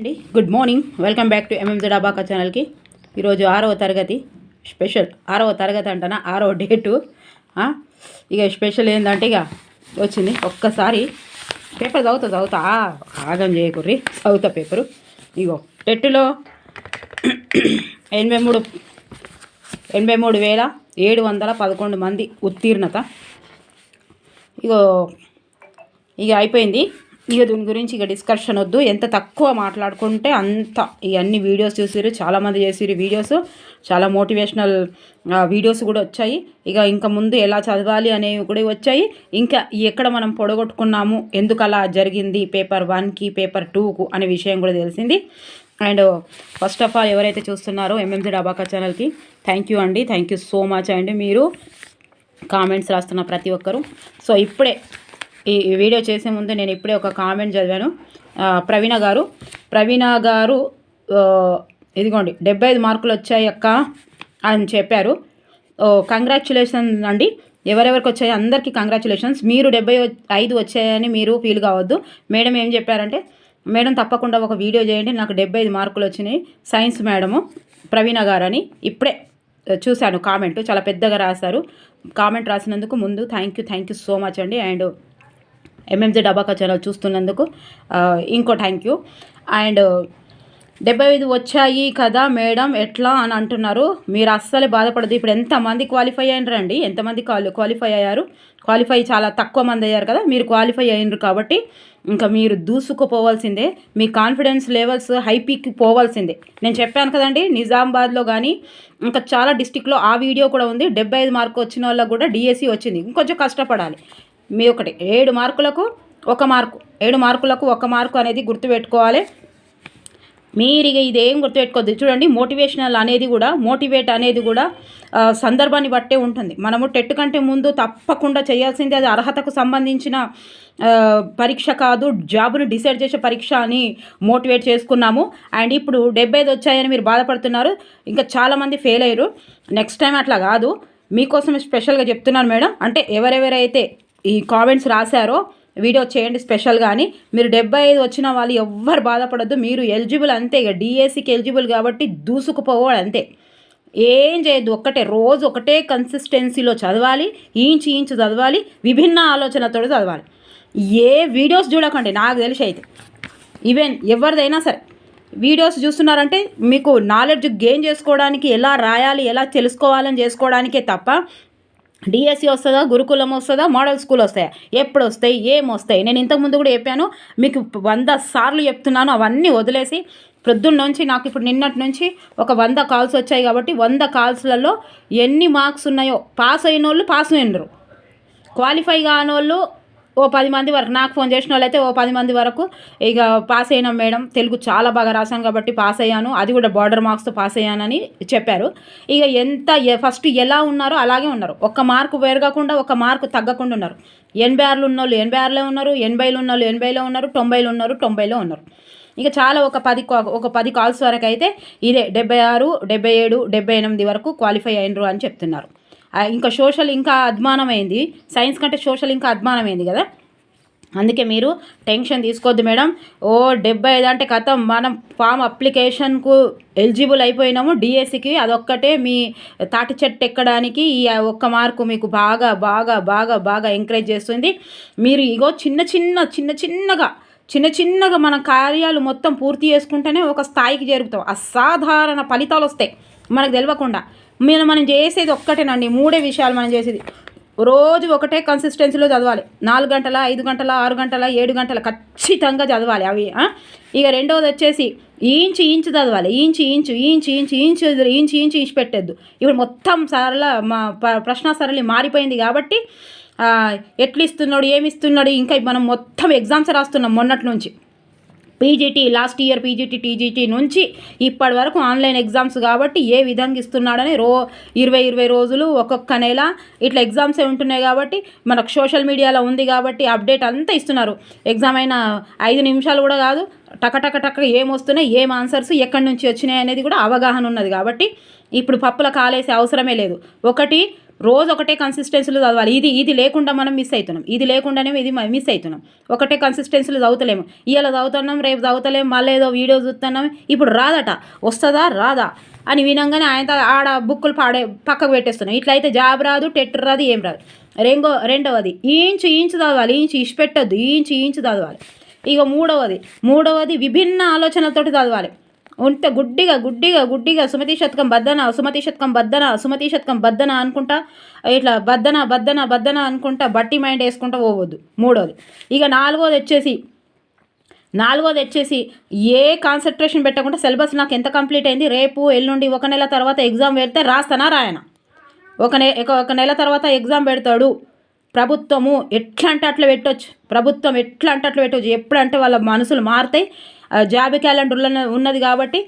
అండి good morning, welcome back to ఎంఎంజెడ్ abaca ఛానల్కి. ఈరోజు 6వ తరగతి స్పెషల్. 6వ తరగతి అంటనా 6వ డేటు. ఇక స్పెషల్ ఏంటంటే ఇక వచ్చింది. ఒక్కసారి పేపర్ చదువుతా ఆగం చేయకుర్రి, చదువుతా పేపరు. ఇగో టెట్లో 83,711 మంది ఉత్తీర్ణత. ఇక అయిపోయింది. ఇక దీని గురించి ఇక డిస్కషన్ వద్దు. ఎంత తక్కువ మాట్లాడుకుంటే అంత. ఇవన్నీ వీడియోస్ చూసిరు, చాలామంది చేసిరు వీడియోస్, చాలా మోటివేషనల్ వీడియోస్ కూడా వచ్చాయి. ఇంకా ముందు ఎలా చదవాలి అనేవి కూడా వచ్చాయి. ఇంకా ఎక్కడ మనం పొడగొట్టుకున్నాము, ఎందుకు అలా జరిగింది పేపర్ 1కి పేపర్ 2కు అనే విషయం కూడా తెలిసింది. అండ్ ఫస్ట్ ఆఫ్ ఆల్ ఎవరైతే చూస్తున్నారో ఎంఎంజెడ్ అబాకా ఛానల్కి థ్యాంక్ యూ అండి, థ్యాంక్ యూ సో మచ్ అండి. మీరు కామెంట్స్ రాస్తున్న ప్రతి ఒక్కరు. సో ఇప్పుడే ఈ వీడియో చేసే ముందు నేను ఇప్పుడే ఒక కామెంట్ చదివాను. ప్రవీణ గారు ఇదిగోండి 75 మార్కులు వచ్చాయి అక్క అని చెప్పారు. కంగ్రాచ్యులేషన్స్ అండి. ఎవరెవరికి వచ్చాయో అందరికీ కంగ్రాచ్యులేషన్స్. మీరు 75 వచ్చాయని మీరు ఫీల్ కావద్దు. మేడం ఏం చెప్పారంటే, మేడం తప్పకుండా ఒక వీడియో చేయండి, నాకు 75 మార్కులు వచ్చినాయి సైన్స్ మేడము ప్రవీణ గారు అని. ఇప్పుడే చూశాను కామెంట్, చాలా పెద్దగా రాశారు. కామెంట్ రాసినందుకు ముందు థ్యాంక్ యూ సో మచ్ అండి. అండ్ ఎంఎంజెడ్ అబాకా ఛానల్ చూస్తున్నందుకు ఇంకో థ్యాంక్ యూ. అండ్ 75 వచ్చాయి కదా మేడం ఎట్లా అని అంటున్నారు. మీరు అస్సలే బాధపడదు. ఇప్పుడు ఎంతమంది క్వాలిఫై అయినరండి, ఎంతమంది క్వాలిఫై అయ్యారు? క్వాలిఫై చాలా తక్కువ మంది అయ్యారు కదా. మీరు క్వాలిఫై అయినరు కాబట్టి ఇంకా మీరు దూసుకుపోవాల్సిందే. మీ కాన్ఫిడెన్స్ లెవెల్స్ హైపీకి పోవాల్సిందే. నేను చెప్పాను కదండి, నిజామాబాద్లో కానీ ఇంకా చాలా డిస్టిక్లో ఆ వీడియో కూడా ఉంది. 75 మార్కు వచ్చిన వాళ్ళకు కూడా డిఎస్సి వచ్చింది. ఇంకొంచెం కష్టపడాలి. మీ ఒకటి 7 మార్కులకు 1 మార్కు, 7 మార్కులకు 1 మార్కు అనేది గుర్తుపెట్టుకోవాలి. మీరు ఇక ఇదేం గుర్తుపెట్టుకోవద్దు. చూడండి, మోటివేట్ అనేది కూడా సందర్భాన్ని బట్టే ఉంటుంది. మనము టెట్ కంటే ముందు తప్పకుండా చేయాల్సింది అది అర్హతకు సంబంధించిన పరీక్ష కాదు, జాబ్ను డిసైడ్ చేసే పరీక్ష అని మోటివేట్ చేసుకున్నాము. అండ్ ఇప్పుడు 75 వచ్చాయని మీరు బాధపడుతున్నారు. ఇంకా చాలామంది ఫెయిల్ అయ్యారు. నెక్స్ట్ టైం అట్లా కాదు. మీకోసం స్పెషల్గా చెప్తున్నాను మేడం. అంటే ఎవరెవరైతే ఈ కామెంట్స్ రాశారో వీడియో చేయండి స్పెషల్గా అని. మీరు 75 వచ్చిన వాళ్ళు ఎవ్వరు బాధపడద్దు. మీరు ఎలిజిబుల్ అంతే. ఇక డిఎస్సికి ఎలిజిబుల్ కాబట్టి దూసుకుపోవాలి అంతే. ఏం చేయొద్దు. రోజు ఒకటే కన్సిస్టెన్సీలో చదవాలి, ఇంచు చదవాలి, విభిన్న ఆలోచనతో చదవాలి. ఏ వీడియోస్ చూడకండి. నాకు తెలిసి అయితే ఈవెన్ ఎవరిదైనా సరే వీడియోస్ చూస్తున్నారంటే మీకు నాలెడ్జ్ గెయిన్ చేసుకోవడానికి, ఎలా రాయాలి, ఎలా తెలుసుకోవాలని చేసుకోవడానికే తప్ప డిఎస్సి వస్తుందా, గురుకులం వస్తుందా, మోడల్ స్కూల్ వస్తాయా, ఎప్పుడు వస్తాయి, ఏమొస్తాయి? నేను ఇంతకుముందు కూడా చెప్పాను, మీకు 100 సార్లు చెప్తున్నాను. అవన్నీ వదిలేసి ప్రొద్దున్న నుంచి నాకు ఇప్పుడు నిన్నటి నుంచి ఒక 100 కాల్స్ వచ్చాయి కాబట్టి 100 కాల్స్లలో ఎన్ని మార్క్స్ ఉన్నాయో, పాస్ అయిన వాళ్ళు పాస్ అయినరు, క్వాలిఫై కాని వాళ్ళు ఓ 10 మంది వరకు, నాకు ఫోన్ చేసిన వాళ్ళు అయితే ఓ 10 మంది వరకు ఇక పాస్ అయినాం మేడం, తెలుగు చాలా బాగా రాశాను కాబట్టి పాస్ అయ్యాను, అది కూడా బార్డర్ మార్క్స్తో పాస్ అయ్యానని చెప్పారు. ఇక ఫస్ట్ ఎలా ఉన్నారో అలాగే ఉన్నారు. 1 మార్కు పెరగకుండా 1 మార్కు తగ్గకుండా ఉన్నారు. 86 ఉన్న వాళ్ళు 86లో ఉన్నారు, 80లో ఉన్న వాళ్ళు 80లో ఉన్నారు, 90లో ఉన్నారు, 90లో ఉన్నారు. ఇక చాలా ఒక 10 కాల్స్ వరకు అయితే ఇదే 76, 77, 78 వరకు క్వాలిఫై అయినరు అని చెప్తున్నారు. ఇంకా సోషల్ ఇంకా అధ్మానమైంది, సైన్స్ కంటే సోషల్ ఇంకా అధ్మానమైంది కదా. అందుకే మీరు టెన్షన్ తీసుకోవద్దు మేడం. 75 అంటే కథం, మనం ఫామ్ అప్లికేషన్కు ఎలిజిబుల్ అయిపోయినాము డిఎస్సికి. అదొక్కటే మీ తాటి చెట్టు ఎక్కడానికి ఈ 1 మార్కు మీకు బాగా బాగా బాగా బాగా ఎంకరేజ్ చేస్తుంది. మీరు ఇగో చిన్న చిన్నగా మన కార్యాలు మొత్తం పూర్తి చేసుకుంటేనే ఒక స్థాయికి చేరుతాం. అసాధారణ ఫలితాలు వస్తాయి మనకు తెలియకుండా. మనం చేసేది ఒక్కటేనండి, 3 విషయాలు మనం చేసేది. రోజు ఒకటే కన్సిస్టెన్సీలో చదవాలి. 4 గంటల, 5 గంటల, 6 గంటల, 7 గంటల ఖచ్చితంగా చదవాలి అవి. ఇక రెండవది వచ్చేసి ఇంచు చదవాలి. ఇంచు పెట్టద్దు. ఇప్పుడు మొత్తం ప్రశ్న సరళి మారిపోయింది కాబట్టి ఎట్లు ఇస్తున్నాడు, ఏమి ఇస్తున్నాడు, ఇంకా మనం మొత్తం ఎగ్జామ్స్ రాస్తున్నాం మొన్నటి నుంచి. PGT last year PGT TGT నుంచి ఇప్పటి వరకు ఆన్లైన్ ఎగ్జామ్స్ కాబట్టి ఏ విధంగా ఇస్తున్నాడని 20 రోజులు ఒక్కొక్క నెల ఇట్లా ఎగ్జామ్సే ఉంటున్నాయి కాబట్టి మనకు సోషల్ మీడియాలో ఉంది కాబట్టి అప్డేట్ అంతా ఇస్తున్నారు. ఎగ్జామ్ అయినా 5 నిమిషాలు కూడా కాదు, టక ఏమొస్తున్నాయి, ఏం ఆన్సర్స్ ఎక్కడి నుంచి వచ్చినాయి అనేది కూడా అవగాహన ఉన్నది కాబట్టి ఇప్పుడు పప్పుల కాలేసే అవసరమే లేదు. రోజు ఒకటే కన్సిస్టెన్సీలో చదవాలి. ఇది లేకుండా మనం మిస్ అవుతున్నాం. ఇది లేకుండానే ఇది మిస్ అవుతున్నాం. ఒకటే కన్సిస్టెన్సీలో చదువుతలేము. ఇవాళ చదువుతున్నాం, రేపు చదువుతలేము, మళ్ళీ ఏదో వీడియో చూస్తున్నాం. ఇప్పుడు రాదట, వస్తుందా రాదా అని వినంగానే ఆయన ఆడ బుక్కులు పక్కకు పెట్టేస్తున్నాం. ఇట్లయితే జాబ్ రాదు, టెట్ రాదు, ఏం రాదు. రెండవది ఇంచు చదవాలి. ఇంచు ఇష్టపెట్టద్దు, ఇంచు చదవాలి. ఇక మూడవది విభిన్న ఆలోచనలతోటి చదవాలి. ఉంటే గుడ్డిగా సుమతి శతకం బద్దన అనుకుంటా ఇట్లా బద్దన అనుకుంటా బట్టి మైండ్ వేసుకుంటా పోవద్దు. మూడోది. ఇక నాలుగోది వచ్చేసి ఏ కాన్సన్ట్రేషన్ పెట్టకుండా సిలబస్ నాకు ఎంత కంప్లీట్ అయింది, రేపు ఎల్లుండి 1 నెల తర్వాత ఎగ్జామ్ పెడితే రాస్తానా రాయనా, ఒక నెల తర్వాత ఎగ్జామ్ పెడతాడు ప్రభుత్వము, ఎట్లా అంటే అట్లా పెట్టవచ్చు. ఎప్పుడంటే వాళ్ళ మనసులు మారుతాయి. జాబ్ క్యాలెండర్లో ఉన్నది కాబట్టి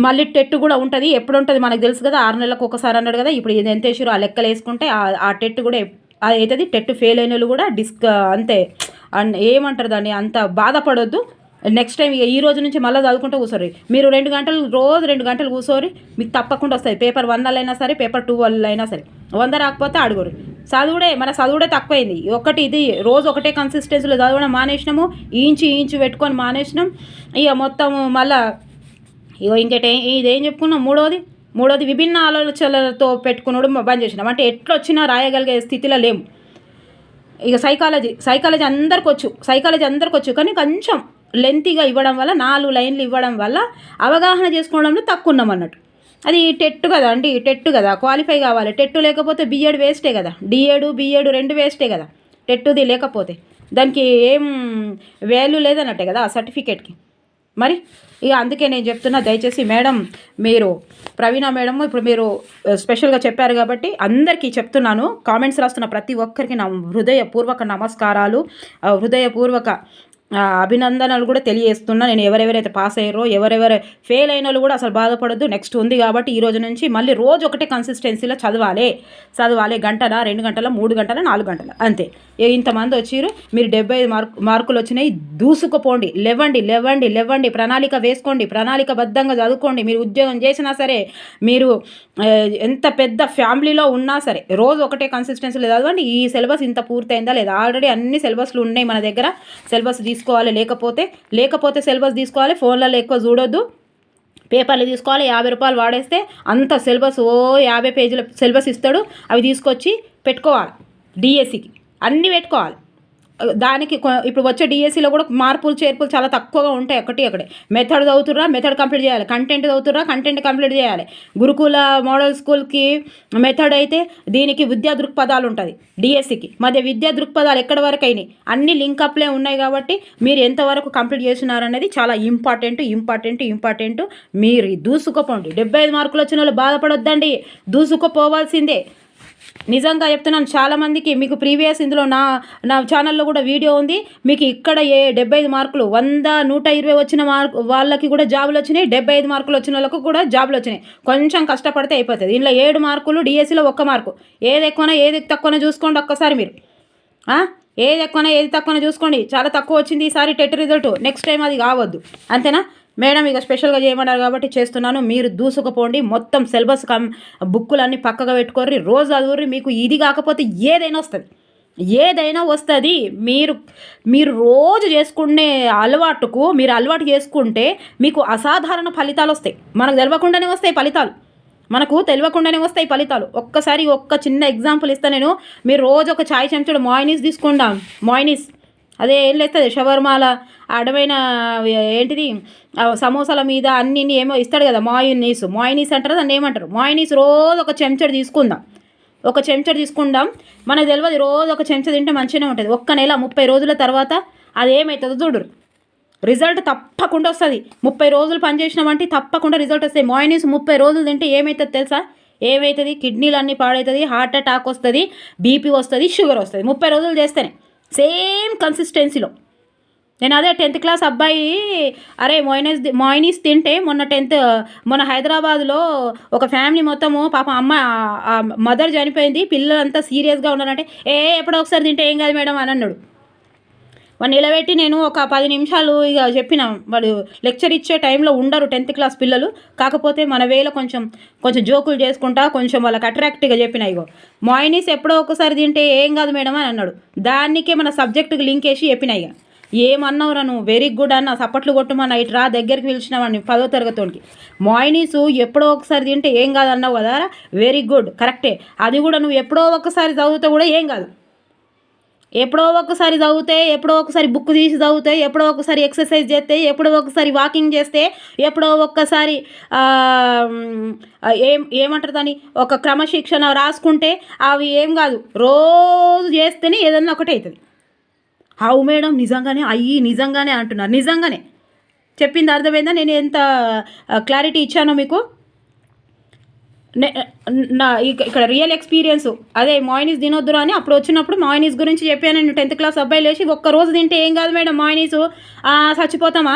మళ్ళీ టెట్ కూడా ఉంటుంది. ఎప్పుడు ఉంటుంది మనకు తెలుసు కదా, 6 నెలలకు ఒకసారి అన్నాడు కదా. ఇప్పుడు ఇది ఎంత వేసారో ఆ లెక్కలు వేసుకుంటే ఆ టెట్ కూడా అవుతుంది. టెట్ ఫెయిల్ అయిన వాళ్ళు కూడా అంతే ఏమంటారు దాన్ని, అంత బాధపడొద్దు. నెక్స్ట్ టైం ఈ రోజు నుంచి మళ్ళీ చదువుకుంటూ కూర్చోరు. మీరు 2 గంటలు కూర్చోరి, మీకు తప్పకుండా వస్తుంది. పేపర్ 1 అయినా సరే, పేపర్ 2 అయినా సరే. 100 రాకపోతే అడుగురు. చదువుడే తక్కువైంది. ఇది రోజు ఒకటే కన్సిస్టెన్సీలో చదవడం మానేసినాము. ఇంచు పెట్టుకొని మానేసినాం. ఇక మొత్తం మళ్ళా ఇదేం చెప్పుకున్నాం. మూడోది విభిన్న ఆలోచనలతో పెట్టుకున్నాడు బంద్ చేసినాం. అంటే ఎట్లొచ్చినా రాయగలిగే స్థితిలో లేము. ఇక సైకాలజీ అందరికి వచ్చు, కానీ కొంచెం లెంతీగా ఇవ్వడం వల్ల, 4 లైన్లు ఇవ్వడం వల్ల అవగాహన చేసుకోవడంలో తక్కువ ఉన్నాం అన్నట్టు. అది టెట్ కదా, క్వాలిఫై కావాలి. టెట్ లేకపోతే బిఎడ్ వేస్టే కదా, బిఎడ్ 2 వేస్టే కదా. టెట్ది లేకపోతే దానికి ఏం వాల్యూ లేదన్నట్టే కదా ఆ సర్టిఫికేట్కి. మరి ఇక అందుకే నేను చెప్తున్నా, దయచేసి మేడం, మీరు ప్రవీణ మేడం ఇప్పుడు మీరు స్పెషల్గా చెప్పారు కాబట్టి అందరికీ చెప్తున్నాను. కామెంట్స్ రాస్తున్న ప్రతి ఒక్కరికి నా హృదయపూర్వక నమస్కారాలు, హృదయపూర్వక అభినందనలు కూడా తెలియజేస్తున్నా. నేను ఎవరెవరైతే పాస్ అయ్యారో, ఎవరెవరు ఫెయిల్ అయిన వాళ్ళు కూడా అసలు బాధపడద్దు. నెక్స్ట్ ఉంది కాబట్టి ఈ రోజు నుంచి మళ్ళీ రోజు ఒకటే కన్సిస్టెన్సీలో చదవాలి. గంటల, 2 గంటల, 3 గంటల, 4 గంటల అంతే. ఇంతమంది వచ్చిరు, మీరు 75 మార్కులు వచ్చినాయి, దూసుకుపోండి. లేవండి, ప్రణాళిక వేసుకోండి, ప్రణాళికబద్ధంగా చదువుకోండి. మీరు ఉద్యోగం చేసినా సరే, మీరు ఎంత పెద్ద ఫ్యామిలీలో ఉన్నా సరే, రోజు ఒకటే కన్సిస్టెన్సీలో చదవండి. ఈ సిలబస్ ఇంత పూర్తయిందా లేదా, ఆల్రెడీ అన్ని సిలబస్లు ఉన్నాయి మన దగ్గర. సిలబస్ తీసుకోవాలి, లేకపోతే సిలబస్ తీసుకోవాలి. ఫోన్లలో ఎక్కువ చూడొద్దు, పేపర్లు తీసుకోవాలి. 50 రూపాయలు వాడేస్తే అంత సిలబస్ 50 పేజీల సిలబస్ ఇస్తాడు. అవి తీసుకొచ్చి పెట్టుకోవాలి. డిఎస్సికి అన్నీ పెట్టుకోవాలి. దానికి ఇప్పుడు వచ్చే డిఎస్సిలో కూడా మార్పులు చేర్పులు చాలా తక్కువగా ఉంటాయి. అక్కడే మెథడ్ చదువుతుర్రా, మెథడ్ కంప్లీట్ చేయాలి. కంటెంట్ చదువుతుర్రా, కంటెంట్ కంప్లీట్ చేయాలి. గురుకుల మోడల్ స్కూల్కి మెథడ్ అయితే దీనికి విద్యా దృక్పథాలు ఉంటుంది. డిఎస్సికి మధ్య విద్యా దృక్పథాలు ఎక్కడి వరకు అయినాయి, అన్ని లింకప్లే ఉన్నాయి. కాబట్టి మీరు ఎంతవరకు కంప్లీట్ చేస్తున్నారనేది చాలా ఇంపార్టెంట్. మీరు దూసుకుపోండి. 75 మార్కులు వచ్చిన వాళ్ళు బాధపడొద్దండి, దూసుకుపోవాల్సిందే. నిజంగా చెప్తున్నాను. చాలామందికి మీకు ప్రీవియస్ ఇందులో నా ఛానల్లో కూడా వీడియో ఉంది. మీకు ఇక్కడ 75 మార్కులు 100, 120 వచ్చిన వాళ్ళకి కూడా జాబులు వచ్చినాయి. 75 మార్కులు వచ్చిన వాళ్ళకు కూడా జాబులు వచ్చినాయి. కొంచెం కష్టపడితే అయిపోతుంది. ఇందులో 7 మార్కులు, డిఎస్సిలో 1 మార్కు. ఏది ఎక్కువనా ఏది తక్కువనా చూసుకోండి ఒక్కసారి మీరు. ఏది ఎక్కువనా ఏది తక్కువనా చూసుకోండి. చాలా తక్కువ వచ్చింది ఈసారి టెట్ రిజల్ట్. నెక్స్ట్ టైం అది కావద్దు. అంతేనా మేడం? ఇక స్పెషల్గా చేయమన్నారు కాబట్టి చేస్తున్నాను. మీరు దూసుకుపోండి. మొత్తం సిలబస్ బుక్కులన్నీ పక్కగా పెట్టుకోర్రి, రోజు చదువుర్రి. మీకు ఇది కాకపోతే ఏదైనా వస్తుంది. మీరు రోజు చేసుకునే అలవాటు చేసుకుంటే మీకు అసాధారణ ఫలితాలు వస్తాయి. మనకు తెలియకుండానే వస్తాయి ఫలితాలు. ఒక్కసారి చిన్న ఎగ్జాంపుల్ ఇస్తాను నేను. మీరు రోజు ఒక చాయ్ చెంచాడు మాయినీస్ తీసుకుందాం. మాయినీస్ అదే ఏం లేస్తుంది, షవర్మాల అడమైన ఏంటిది సమోసాల మీద అన్ని ఏమో ఇస్తాడు కదా, మాయినీస్ అంటారు దాన్ని, ఏమంటారు మాయినీస్. రోజు ఒక చెంచాడు తీసుకుందాం. మనకు తెలియదు, రోజు ఒక చెంచా తింటే మంచిగానే ఉంటుంది. 1 నెల 30 రోజుల తర్వాత అది ఏమవుతుందో చూడరు. రిజల్ట్ తప్పకుండా వస్తుంది. 30 రోజులు పనిచేసినామంటే తప్పకుండా రిజల్ట్ వస్తాయి. మాయినీస్ 30 రోజులు తింటే ఏమవుతుంది తెలుసా? ఏమవుతుంది? కిడ్నీలు అన్నీ పాడవుతుంది, హార్ట్ అటాక్ వస్తుంది, బీపీ వస్తుంది, షుగర్ వస్తుంది. 30 రోజులు చేస్తేనే సేమ్ కన్సిస్టెన్సీలో. నేను అదే 10th క్లాస్ అబ్బాయి అరే మాయినీస్ తింటే మొన్న హైదరాబాద్లో ఒక ఫ్యామిలీ మొత్తము పాపం మదర్ చనిపోయింది, పిల్లలంతా సీరియస్గా ఉన్నారంటే ఎప్పుడో ఒకసారి తింటే ఏం కాదు మేడం అని అన్నాడు. వాడిని నిలబెట్టి నేను ఒక 10 నిమిషాలు ఇక చెప్పిన, వాడు లెక్చర్ ఇచ్చే టైంలో ఉండరు 10th క్లాస్ పిల్లలు, కాకపోతే మన వేలో కొంచెం కొంచెం జోకులు చేసుకుంటా కొంచెం వాళ్ళకి అట్రాక్ట్గా చెప్పిన, ఇగో మాయినీస్ ఎప్పుడో ఒకసారి తింటే ఏం కాదు మేడం అని అన్నాడు. దానికే మన సబ్జెక్టుకి లింక్ వేసి చెప్పిన, ఇక ఏమన్నావురా నువ్వు, వెరీ గుడ్ అన్న, సపట్లు కొట్టుమన్న, ఇటు రా దగ్గరికి పిలిచినవాడిని 10వ తరగతికి. మాయినీసు ఎప్పుడో ఒకసారి తింటే ఏం కాదు అన్నావు కదా, వెరీ గుడ్, కరెక్టే. అది కూడా నువ్వు ఎప్పుడో ఒకసారి చదివితే కూడా ఏం కాదు. ఎప్పుడో ఒకసారి చదివితే, ఎప్పుడో ఒకసారి బుక్ తీసి చదివితే, ఎప్పుడో ఒకసారి ఎక్సర్సైజ్ చేస్తే, ఎప్పుడో ఒకసారి వాకింగ్ చేస్తే, ఎప్పుడో ఒక్కసారి ఏమంటారు దాన్ని, ఒక క్రమశిక్షణ రాసుకుంటే అవి ఏం కాదు, రోజు చేస్తేనే ఏదన్నా ఒకటి అవుతుంది. హౌ మేడం, నిజంగానే నిజంగానే అంటున్నారు, నిజంగానే చెప్పింది అర్థమైందా? నేను ఎంత క్లారిటీ ఇచ్చానో మీకు. నా ఇక్కడ రియల్ ఎక్స్పీరియన్స్ అదే. మాయినీస్ తినొద్దురా అని అప్పుడు వచ్చినప్పుడు మాయినీస్ గురించి చెప్పాను నేను. 10th క్లాస్ అబ్బాయి లేచి ఒక్కరోజు తింటే ఏం కాదు మేడం మాయినీసు, చచ్చిపోతామా,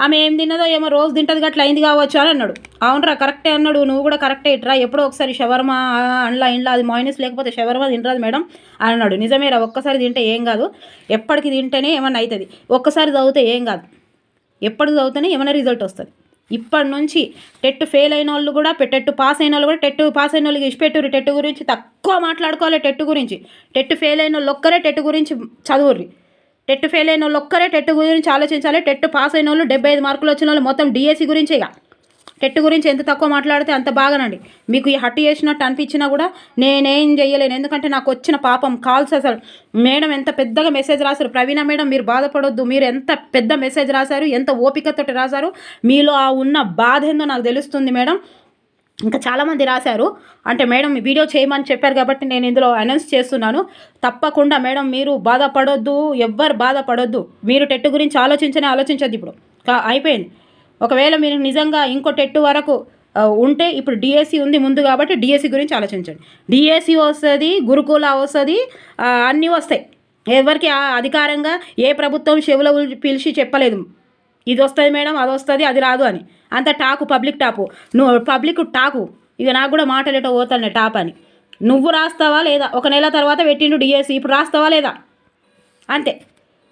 ఆమె ఏం తిన్నదో ఏమో, రోజు తింటుంది గట్లా అయింది కావచ్చు అని అన్నాడు. అవునరా, కరెక్టే అన్నాడు, నువ్వు కూడా కరెక్టే ఇట్రా, ఎప్పుడో ఒకసారి షవర్మా ఇంట్లో అది మాయినీస్ లేకపోతే షవర్మా తినరాదు మేడం అని అన్నాడు. నిజమేరా, ఒక్కసారి తింటే ఏం కాదు, ఎప్పటికి తింటేనే ఏమన్నా అవుతుంది, ఒక్కసారి చదివితే ఏం కాదు, ఎప్పటికి చదివితేనే ఏమైనా రిజల్ట్ వస్తుంది. ఇప్పటి నుంచి టెట్ ఫెయిల్ అయిన వాళ్ళు కూడా, టెట్ పాస్ అయిన వాళ్ళు కూడా, టెట్ పాస్ అయిన వాళ్ళకి ఇష్టపెట్టుర్రి, టెట్ గురించి తక్కువ మాట్లాడుకోవాలి. టెట్ గురించి, టెట్ ఫెయిల్ అయిన వాళ్ళు ఒక్కరే టెట్ గురించి చదువుర్రి, టెట్ ఫెయిల్ అయిన వాళ్ళు ఒక్కరే టెట్ గురించి ఆలోచించాలి. టెట్ పాస్ అయిన వాళ్ళు 75 మార్కులు వచ్చిన వాళ్ళు మొత్తం డిఎస్సి గురించే. ఇక టెట్ గురించి ఎంత తక్కువ మాట్లాడితే అంత బాగానండి. మీకు ఈ హట్టు చేసినట్టు అనిపించినా కూడా నేనేం చెయ్యలేను, ఎందుకంటే నాకు వచ్చిన పాపం కాల్స్ అసలు. మేడం ఎంత పెద్దగా మెసేజ్ రాశారు, ప్రవీణ మేడం మీరు బాధపడొద్దు, మీరు ఎంత పెద్ద మెసేజ్ రాశారు, ఎంత ఓపికతో రాశారు, మీలో ఆ ఉన్న బాధ ఏందో నాకు తెలుస్తుంది మేడం. ఇంకా చాలామంది రాశారు, అంటే మేడం వీడియో చేయమని చెప్పారు కాబట్టి నేను ఇందులో అనౌన్స్ చేస్తున్నాను. తప్పకుండా మేడం మీరు బాధపడొద్దు, ఎవ్వరు బాధపడొద్దు, మీరు టెట్ గురించి ఆలోచించొద్దు. ఇప్పుడు అయిపోయింది. ఒకవేళ మీరు నిజంగా ఇంకో టెట్ వరకు ఉంటే, ఇప్పుడు డిఎస్సి ఉంది ముందు కాబట్టి డిఎస్సి గురించి ఆలోచించండి. డిఎస్సి వస్తుంది, గురుకుల వస్తుంది, అన్నీ వస్తాయి. ఎవరికి అధికారంగా ఏ ప్రభుత్వం చెవుల పిలిచి చెప్పలేదు ఇది వస్తుంది మేడం, అది వస్తుంది, అది రాదు అని. అంత టాకు, పబ్లిక్ టాపు, నువ్వు పబ్లిక్ టాకు. ఇక నాకు కూడా మాటలేటో పోతాను టాప్ అని. నువ్వు రాస్తావా లేదా, ఒక నెల తర్వాత పెట్టిండు డిఎస్సి, ఇప్పుడు రాస్తావా లేదా, అంతే.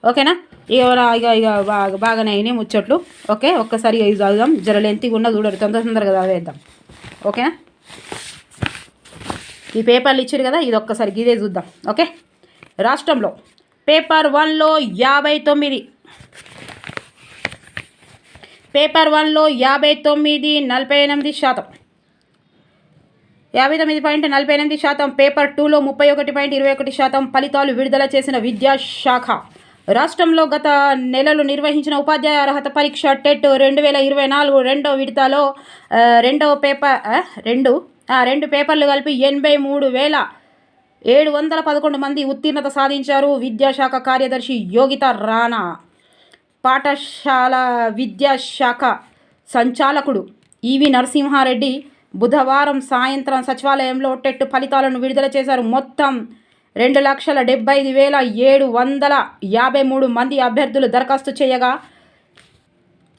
ఓకేనా? ఇక బాగానే అయినాయి ముచ్చట్లు. ఓకే, ఒక్కసారి ఇది చదువుదాం, జర లెంతిగా ఉన్న చూడరు, తొందరగా చదివేద్దాం. ఓకేనా? ఈ పేపర్లు ఇచ్చారు కదా, ఇది ఒక్కసారి ఇదే చూద్దాం. ఓకే, రాష్ట్రంలో పేపర్ 1లో 59, పేపర్ 1లో 59, 48%, 59.48%. పేపర్ 2లో 31.21% ఫలితాలు విడుదల చేసిన విద్యాశాఖ. రాష్ట్రంలో గత నెలలు నిర్వహించిన ఉపాధ్యాయ అర్హత పరీక్ష టెట్ 2024 రెండో విడతలో రెండు పేపర్లు కలిపి 83,711 మంది ఉత్తీర్ణత సాధించారు. విద్యాశాఖ కార్యదర్శి యోగిత రాణా, పాఠశాల విద్యాశాఖ సంచాలకుడు ఈవి నరసింహారెడ్డి బుధవారం సాయంత్రం సచివాలయంలో టెట్ ఫలితాలను విడుదల చేశారు. మొత్తం 2,75,753 మంది అభ్యర్థులు దరఖాస్తు చేయగా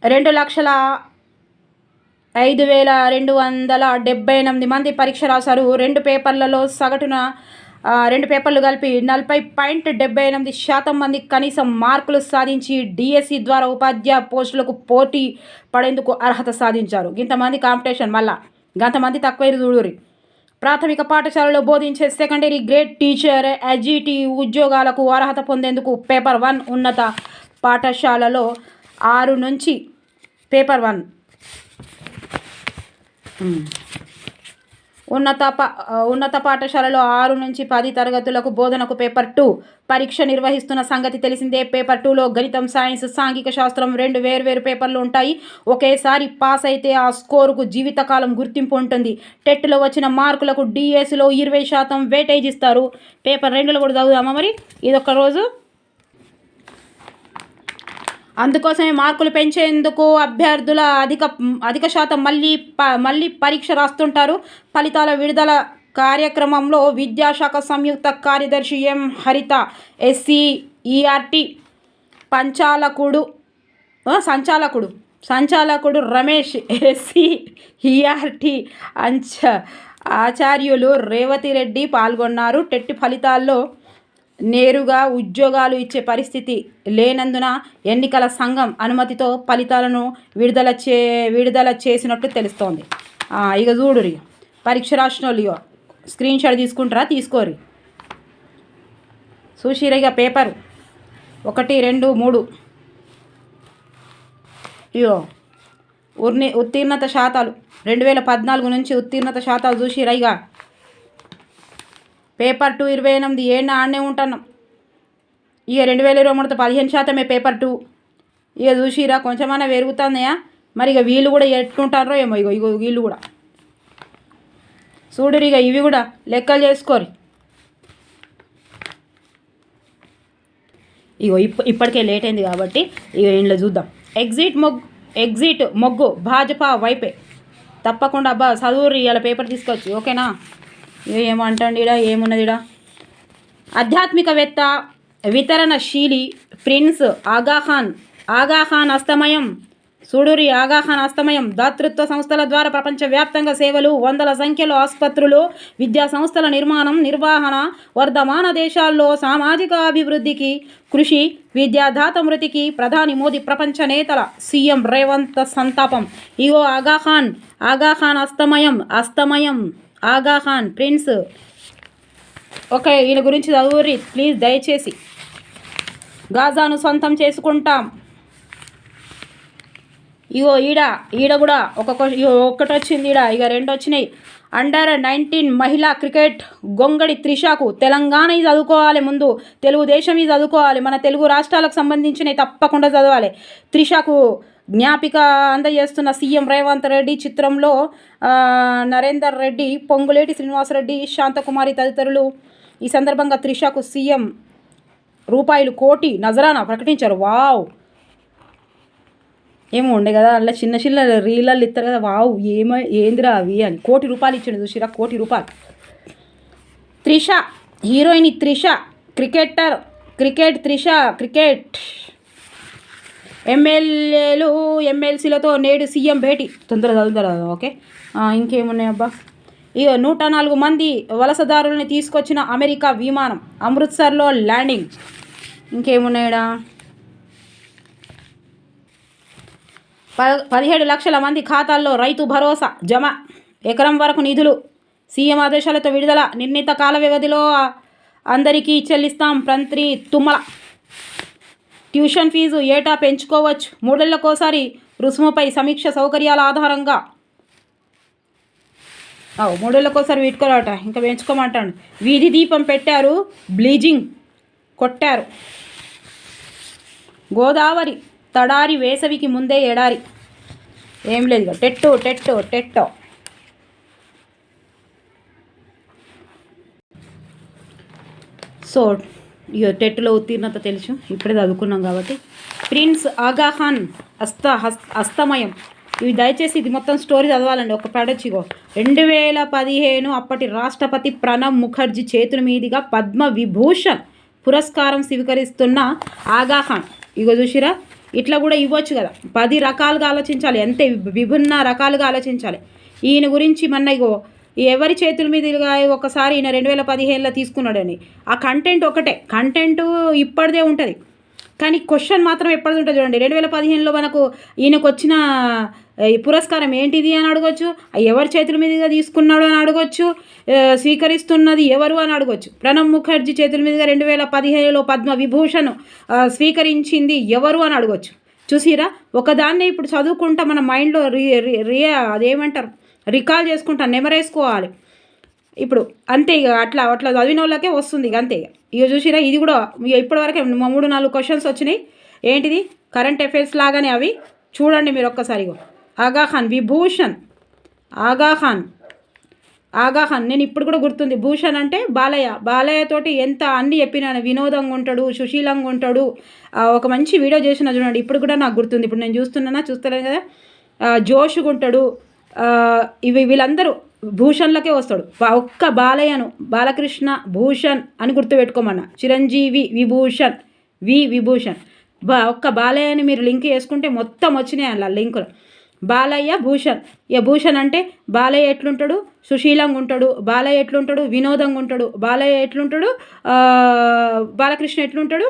2,05,278 మంది పరీక్ష రాశారు. రెండు పేపర్లలో సగటున 2 పేపర్లు కలిపి 40.78% మంది కనీసం మార్కులు సాధించి డిఎస్సి ద్వారా ఉపాధ్యాయ పోస్టులకు పోటీ పడేందుకు అర్హత సాధించారు. ఇంతమంది కాంపిటీషన్, మళ్ళా గంతమంది తక్కువ చూడురి. ప్రాథమిక పాఠశాలలో బోధించే సెకండరీ గ్రేడ్ టీచర్, ఎస్జిటి ఉద్యోగాలకు అర్హత పొందేందుకు పేపర్ 1 ఉన్నత పాఠశాలలో 6 నుంచి పేపర్ 1 ఉన్నత పాఠశాలలో 6 నుంచి 10 తరగతులకు బోధనకు పేపర్ 2 పరీక్ష నిర్వహిస్తున్న సంగతి తెలిసిందే. పేపర్ 2లో గణితం, సైన్స్, సాంఘిక శాస్త్రం 2 వేర్వేరు పేపర్లు ఉంటాయి. ఒకేసారి పాస్ అయితే ఆ స్కోరుకు జీవితకాలం గుర్తింపు ఉంటుంది. టెట్లో వచ్చిన మార్కులకు డిఎస్సిలో 20% వెయిటేజ్ ఇస్తారు. పేపర్ 2లో కూడా చదువుదామా మరి, ఇదొక్క రోజు. అందుకోసమే మార్కులు పెంచేందుకు అభ్యర్థుల అధిక శాతం మళ్ళీ పరీక్ష రాస్తుంటారు. ఫలితాల విడుదల కార్యక్రమంలో విద్యాశాఖ సంయుక్త కార్యదర్శి ఎం హరిత, ఎస్సీఈఆర్టీ సంచాలకుడు రమేష్, ఎస్సీఈఆర్టీ ఆచార్యులు రేవతిరెడ్డి పాల్గొన్నారు. టెట్ ఫలితాల్లో నేరుగా ఉద్యోగాలు ఇచ్చే పరిస్థితి లేనందున ఎన్నికల సంఘం అనుమతితో ఫలితాలను విడుదల చేసినట్టు తెలుస్తోంది. ఇక చూడురి, పరీక్ష రాసిన వాళ్ళు స్క్రీన్ షాట్ తీసుకుంటారా, తీసుకోరి. చూసిరా ఇక పేపరు 1, 2, 3 ఇయో ఉత్తీర్ణత శాతాలు 2014 నుంచి ఉత్తీర్ణత శాతాలు చూసిరా. ఇక పేపర్ 2 28 ఏళ్ళ ఆడనే ఉంటున్నాం. ఇక 2023 15% పేపర్ 2. ఇక చూసిరా కొంచెమన్నా పెరుగుతున్నాయా మరి. ఇక వీళ్ళు కూడా ఎట్లుంటారో ఏమో. ఇగో వీళ్ళు కూడా చూడరు. ఇక ఇవి కూడా లెక్కలు చేసుకోరు. ఇగో ఇప్పటికే లేట్ అయింది కాబట్టి ఇక ఇంట్లో చూద్దాం. ఎగ్జిట్ మొగ్గు భాజపా వైపే. తప్పకుండా అబ్బా చదువురి, ఇలా పేపర్ తీసుకొచ్చి ఓకేనా. ఏమంటండి ఇడా, ఏమున్నది ఆధ్యాత్మికవేత్త వితరణశీలి ప్రిన్స్ ఆగాఖాన్ అస్తమయం. చూడురి, ఆగాఖాన్ అస్తమయం. దాతృత్వ సంస్థల ద్వారా ప్రపంచవ్యాప్తంగా సేవలు, వందల సంఖ్యలో ఆసుపత్రులు, విద్యా సంస్థల నిర్వహణ, వర్ధమాన దేశాల్లో సామాజిక అభివృద్ధికి కృషి. విద్యాదాత మృతికి ప్రధాని మోదీ, ప్రపంచ నేతల సీఎం రేవంత్ సంతాపం. ఇగో ఆగాఖాన్ అస్తమయం ఆగాఖాన్ ప్రిన్స్. ఓకే, ఈయన గురించి చదువురి ప్లీజ్ దయచేసి. గాజాను సొంతం చేసుకుంటాం. ఇగో ఈడ కూడా ఒకటి వచ్చింది. ఇక 2 వచ్చినాయి. Under-19 మహిళా క్రికెట్ గొంగడి త్రిషకు. తెలంగాణ చదువుకోవాలి, ముందు తెలుగుదేశం చదువుకోవాలి, మన తెలుగు రాష్ట్రాలకు సంబంధించినవి తప్పకుండా చదవాలి. త్రిషకు జ్ఞాపిక అందజేస్తున్న సీఎం రేవంత్ రెడ్డి. చిత్రంలో నరేందర్ రెడ్డి, పొంగులేటి శ్రీనివాసరెడ్డి, శాంతకుమారి తదితరులు. ఈ సందర్భంగా త్రిషకు సీఎం ₹1 కోటి నజరానా ప్రకటించారు. వావ్, ఏమో ఉండే కదా అలా చిన్న రీలలు ఇస్తారు కదా. వావ్, ఏందిరా అవి అని. ₹1 కోటి ఇచ్చాడు చూసిరా, ₹1 కోటి. త్రిష హీరోయిన్. త్రిష క్రికెట్ ఎమ్మెల్యేలు ఎమ్మెల్సీలతో నేడు సీఎం భేటీ. తొందరగా చదువుతారా. ఓకే, ఇంకేమున్నాయి అబ్బా. ఇక 104 మంది వలసదారుల్ని తీసుకొచ్చిన అమెరికా విమానం అమృత్సర్లో ల్యాండింగ్. ఇంకేమున్నాయడా. 17 లక్షల మంది ఖాతాల్లో రైతు భరోసా జమ. ఎకరం వరకు నిధులు. సీఎం ఆదేశాలతో విడుదల. నిర్ణీత కాల వ్యవధిలో అందరికీ చెల్లిస్తాం. మంత్రి తుమ్మల. ట్యూషన్ ఫీజు ఏటా పెంచుకోవచ్చు. 3 ఏళ్లకోసారి రుసుముపై సమీక్ష. సౌకర్యాల ఆధారంగా 3 ఏళ్లకోసారి వీటుకోరాట, ఇంకా పెంచుకోమంటాడు. వీధి దీపం పెట్టారు, బ్లీజింగ్ కొట్టారు. గోదావరి తడారి, వేసవికి ముందే ఎడారి. ఏం లేదు ఇక టెట్టో. సో ఇక టెట్లో ఉత్తీర్ణత తెలుసు, ఇప్పుడే చదువుకున్నాం కాబట్టి. ప్రిన్స్ ఆగాఖాన్ అస్తమయం. ఇవి దయచేసి ఇది మొత్తం స్టోరీ చదవాలండి. ఒక పడొచ్చిగో 2015 అప్పటి రాష్ట్రపతి ప్రణబ్ ముఖర్జీ చేతుల మీదుగా పద్మవిభూషణ్ పురస్కారం స్వీకరిస్తున్న ఆగాఖాన్. ఇగో చూసిరా, ఇట్లా కూడా ఇవ్వచ్చు కదా. 10 రకాలుగా ఆలోచించాలి, అంతే విభిన్న రకాలుగా ఆలోచించాలి. ఈయన గురించి ఇగో ఎవరి చేతుల మీదుగా ఒకసారి ఈయన 2015లో తీసుకున్నాడని. ఆ కంటెంట్ ఒకటే, కంటెంట్ ఇప్పటిదే ఉంటుంది కానీ క్వశ్చన్ మాత్రం ఎప్పటిది ఉంటుంది చూడండి. 2015లో మనకు ఈయనకు వచ్చిన ఈ పురస్కారం ఏంటిది అని అడగొచ్చు, ఎవరి చేతుల మీదుగా తీసుకున్నాడు అని అడగొచ్చు, స్వీకరిస్తున్నది ఎవరు అని అడగొచ్చు. ప్రణబ్ ముఖర్జీ చేతుల మీదుగా 2015లో పద్మవిభూషణ్ స్వీకరించింది ఎవరు అని అడగొచ్చు. చూసిరా, ఒకదాన్నే ఇప్పుడు చదువుకుంటా మన మైండ్లో అదేమంటారు రికాల్ చేసుకుంటా, నెమరేసుకోవాలి ఇప్పుడు. అంతే ఇక అట్లా చదివిన వాళ్ళకే వస్తుంది ఇక, అంతే ఇక. చూసిరా, ఇది కూడా ఇప్పటివరకే 3-4 క్వశ్చన్స్ వచ్చినాయి. ఏంటిది కరెంట్ అఫైర్స్ లాగానే అవి. చూడండి మీరు ఒక్కసారి. ఆగాఖాన్ విభూషణ్, ఆగాఖాన్ నేను ఇప్పుడు కూడా గుర్తుంది. భూషణ్ అంటే బాలయ్య తోటి ఎంత అన్ని చెప్పినాను. వినోదంగా ఉంటాడు, సుశీలంగా ఉంటాడు. ఒక మంచి వీడియో చేసిన చూడండి, ఇప్పుడు కూడా నాకు గుర్తుంది. ఇప్పుడు నేను చూస్తలేను కదా. జోష్గా ఉంటాడు. వీళ్ళందరూ భూషణ్లకే వస్తాడు. ఒక్క బాలయ్యను బాలకృష్ణ భూషణ్ అని గుర్తుపెట్టుకోమన్నా. చిరంజీవి విభూషణ్, విభూషణ్. ఒక్క బాలయ్యని మీరు లింక్ చేసుకుంటే మొత్తం వచ్చినాయి అలా లింకులు. బాలయ్య భూషణ్. భూషణ్ అంటే బాలయ్య ఎట్లుంటాడు, సుశీలంగా ఉంటాడు. బాలయ్య ఎట్లుంటాడు, వినోదంగా ఉంటాడు. బాలయ్య ఎట్లుంటాడు, బాలకృష్ణ ఎట్లుంటాడు,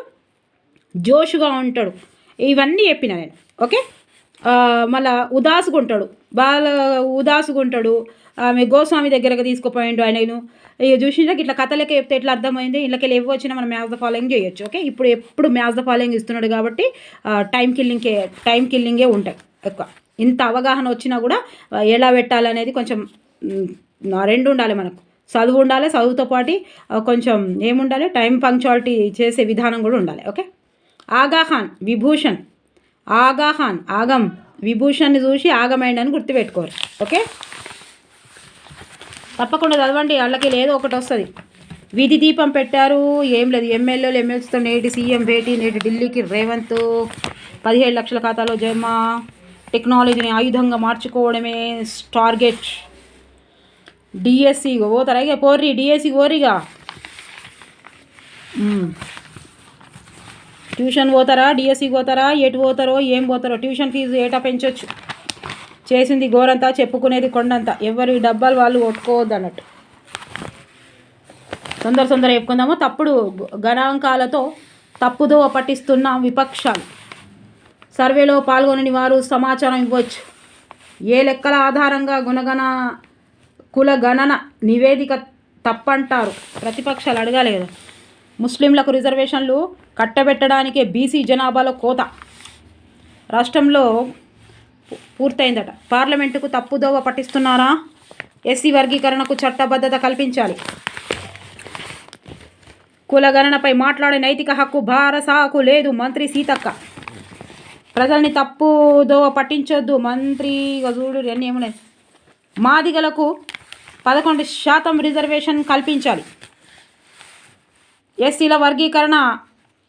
జోషుగా ఉంటాడు. ఇవన్నీ చెప్పిన నేను. ఓకే. మళ్ళా ఉదాసుగా ఉంటాడు, ఉదాసుగా ఉంటాడు. ఆమె గోస్వామి దగ్గరకు తీసుకుపోయిండు ఆయనను. ఇక చూసినాక ఇట్లా కథలకే చెప్తే ఎట్లా అర్థమైంది, ఇళ్ళకి ఏవి వచ్చినా మనం మ్యాచ్ ద ఫాలోయింగ్ చేయొచ్చు. ఓకే. ఎప్పుడు మ్యాచ్ ద ఫాలోయింగ్ ఇస్తున్నాడు కాబట్టి టైం కిల్లింగే ఉంటాయి ఎక్కువ. ఇంత అవగాహన వచ్చినా కూడా ఎలా పెట్టాలనేది కొంచెం రెండు ఉండాలి మనకు. చదువు ఉండాలి, చదువుతో పాటు కొంచెం ఏముండాలి, టైం పంక్చువాలిటీ చేసే విధానం కూడా ఉండాలి. ఓకే. ఆగాఖాన్ విభూషణ్. ఆగాఖాన్ ఆగం, విభూషణ్ని చూసి ఆగమైండని గుర్తుపెట్టుకోరు. ఓకే. తప్పకుండా చదవండి, వాళ్ళకి లేదో ఒకటి వస్తుంది. వీధి దీపం పెట్టారు, ఏం లేదు. ఎమ్మెల్యేలు ఎమ్మెల్యేతో నేటి సీఎం భేటీ. నేటి ఢిల్లీకి రేవంత్. 17 లక్షల ఖాతాలో జమ. టెక్నాలజీని ఆయుధంగా మార్చుకోవడమే టార్గెట్. డిఎస్సి పోతారా, ఇక పోర్రి డిఎస్సి పోరిగా. ట్యూషన్ పోతారా, డిఎస్సి పోతారా, ఎటు పోతారో ఏం పోతారో. ట్యూషన్ ఫీజు ఏటా పెంచవచ్చు. చేసింది గోరంతా, చెప్పుకునేది కొండంతా. ఎవరి డబ్బాలు వాళ్ళు కొట్టుకోవద్దు అన్నట్టు. తొందర చెప్పుకుందాము. తప్పుడు గణాంకాలతో తప్పుదోవ పట్టిస్తున్న విపక్షాలు. సర్వేలో పాల్గొనని వారు సమాచారం ఇవ్వచ్చు. ఏ లెక్కల ఆధారంగా కులగణన నివేదిక తప్పంటారు. ప్రతిపక్షాలు అడగాలి కదా. ముస్లింలకు రిజర్వేషన్లు కట్టబెట్టడానికే బీసీ జనాభాలో కోత రాష్ట్రంలో పూర్తయిందట. పార్లమెంటుకు తప్పుదోవ పట్టిస్తున్నారా? ఎస్సీ వర్గీకరణకు చట్టబద్ధత కల్పించాలి. కులగణనపై మాట్లాడే నైతిక హక్కు భారసాకు లేదు. మంత్రి సీతక్క. ప్రజల్ని తప్పుదోవ పట్టించొద్దు. మంత్రి చూడు అన్నీ ఏమున్నాయి. మాదిగలకు 11% రిజర్వేషన్ కల్పించాలి. ఎస్సీల వర్గీకరణ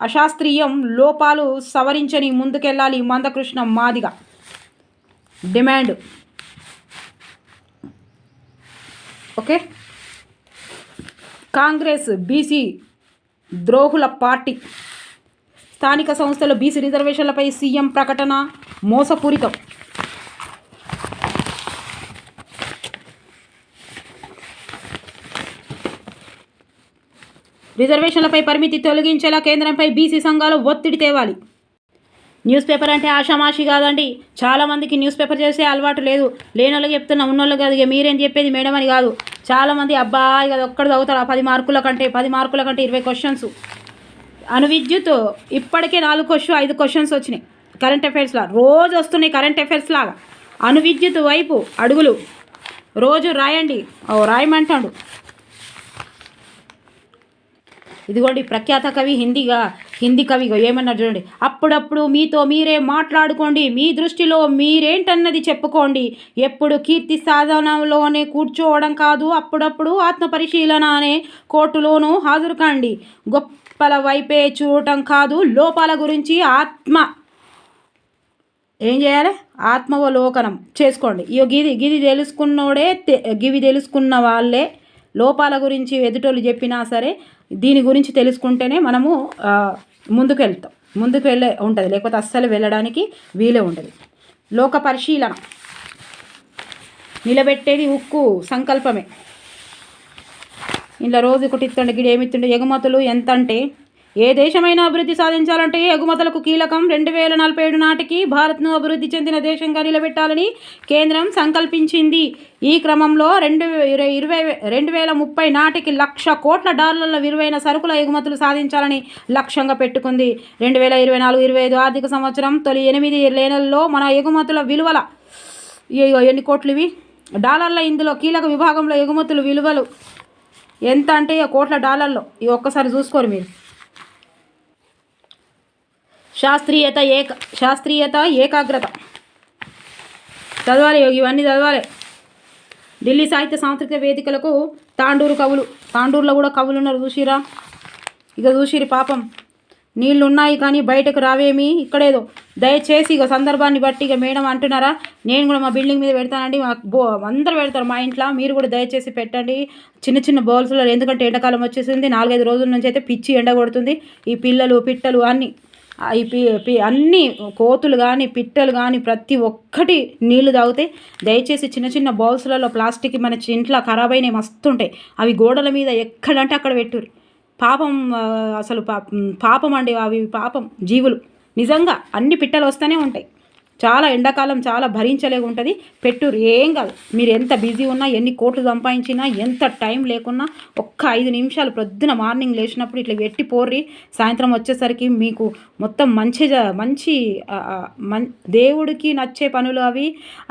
అశాస్త్రీయం, లోపాలు సవరించని ముందుకెళ్ళాలి. Mandakrishna Madiga demand. Okay. Congress BC ద్రోహుల పార్టీ. స్థానిక సంస్థల బీసీ రిజర్వేషన్లపై సీఎం ప్రకటన మోసపూరితం. రిజర్వేషన్లపై పరిమితి తొలగించేలా కేంద్రంపై బీసీ సంఘాలు ఒత్తిడి తేవాలి. న్యూస్ పేపర్ అంటే ఆషామాషి కాదండి. చాలామందికి న్యూస్ పేపర్ చేసే అలవాటు లేదు. లేని వాళ్ళకి చెప్తున్నా, ఉన్నోళ్ళు కాదు. ఇక మీరేం చెప్పేది మేడం అని కాదు. చాలామంది అబ్బా ఇక ఒక్కడు చదువుతారు. 10 మార్కుల కంటే 20 క్వశ్చన్స్. విద్యుత్ ఇప్పటికే 5 క్వశ్చన్స్ వచ్చినాయి కరెంట్ అఫైర్స్లా. రోజు వస్తున్నాయి కరెంట్ అఫైర్స్ లాగా. విద్యుత్ వైపు అడుగులు రోజు రాయండి. రాయమంటాడు. ఇదిగోండి ప్రఖ్యాత కవి హిందీ కవిగా ఏమన్నారు చూడండి. అప్పుడప్పుడు మీతో మీరే మాట్లాడుకోండి, మీ దృష్టిలో మీరేంటన్నది చెప్పుకోండి. ఎప్పుడు కీర్తి సాధనంలోనే కూర్చోవడం కాదు, అప్పుడప్పుడు ఆత్మపరిశీలన అనే కోర్టులోనూ హాజరు కాండి. గొప్పల వైపే చూడటం కాదు, లోపాల గురించి ఏం చేయాలి, ఆత్మవలోకనం చేసుకోండి. గిది తెలుసుకున్న వాళ్ళే లోపాల గురించి ఎదుటోళ్ళు చెప్పినా సరే దీని గురించి తెలుసుకుంటేనే మనము ముందుకు వెళ్ళే ఉంటుంది. లేకపోతే అస్సలు వెళ్ళడానికి వీలే ఉంటుంది. లోక పరిశీలన నిలబెట్టేది ఉక్కు సంకల్పమే. ఇలా రోజు ఒకటి ఇస్తుండే గిడి ఏమిస్తుండే. ఎగుమతులు ఎంత అంటే ఏ దేశమైనా అభివృద్ధి సాధించాలంటే ఎగుమతులకు కీలకం. 2047 నాటికి భారత్ను అభివృద్ధి చెందిన దేశంగా నిలబెట్టాలని కేంద్రం సంకల్పించింది. ఈ క్రమంలో 2030 నాటికి $1,00,000 కోట్ల విలువైన సరుకుల ఎగుమతులు సాధించాలని లక్ష్యంగా పెట్టుకుంది. 2024-25 ఆర్థిక సంవత్సరం తొలి 8 నెలల్లో మన ఎగుమతుల విలువల ఎన్ని కోట్లు ఇవి డాలర్ల. ఇందులో కీలక విభాగంలో ఎగుమతుల విలువలు ఎంత అంటే కోట్ల డాలర్లో. ఇవి ఒక్కసారి చూసుకోరు మీరు. శాస్త్రీయత ఏకాగ్రత చదవాలి. ఇవన్నీ చదవాలి. ఢిల్లీ సాహిత్య సాంస్కృతిక వేదికలకు తాండూరులో కూడా కవులు ఉన్నారు. చూసిరి పాపం. నీళ్ళు ఉన్నాయి కానీ బయటకు రావేమి. ఇక్కడేదో దయచేసి సందర్భాన్ని బట్టి మేడం అంటున్నారా, నేను కూడా మా బిల్డింగ్ మీద పెడతానండి. అందరూ పెడతారు మా ఇంట్లో, మీరు కూడా దయచేసి పెట్టండి చిన్న బౌల్స్లో. ఎందుకంటే ఎండాకాలం వచ్చేసింది. 4-5 రోజుల నుంచి అయితే పిచ్చి ఎండ కొడుతుంది. ఈ పిట్టలు అన్నీ అన్ని కోతులు కానీ పిట్టలు కానీ ప్రతి ఒక్కటి నీళ్లు తాగితే దయచేసి చిన్న చిన్న బౌల్స్లలో ప్లాస్టిక్ మన ఇంట్లో ఖరాబ్ అయినవి మస్తు ఉంటాయి, అవి గోడల మీద ఎక్కడంటే అక్కడ పెట్టుర్రి. పాపం అసలు పాపం అండి, అవి పాపం జీవులు. నిజంగా అన్ని పిట్టలు వస్తూనే ఉంటాయి. చాలా ఎండాకాలం చాలా భరించలేక ఉంటుంది. పెట్టుర్రు, ఏం కాదు. మీరు ఎంత బిజీ ఉన్నా, ఎన్ని కోట్లు సంపాదించినా, ఎంత టైం లేకున్నా ఒక్క 5 నిమిషాలు ప్రొద్దున మార్నింగ్ లేచినప్పుడు ఇట్లా పెట్టి పోర్రి. సాయంత్రం వచ్చేసరికి మీకు మొత్తం మంచి దేవుడికి నచ్చే పనులు అవి.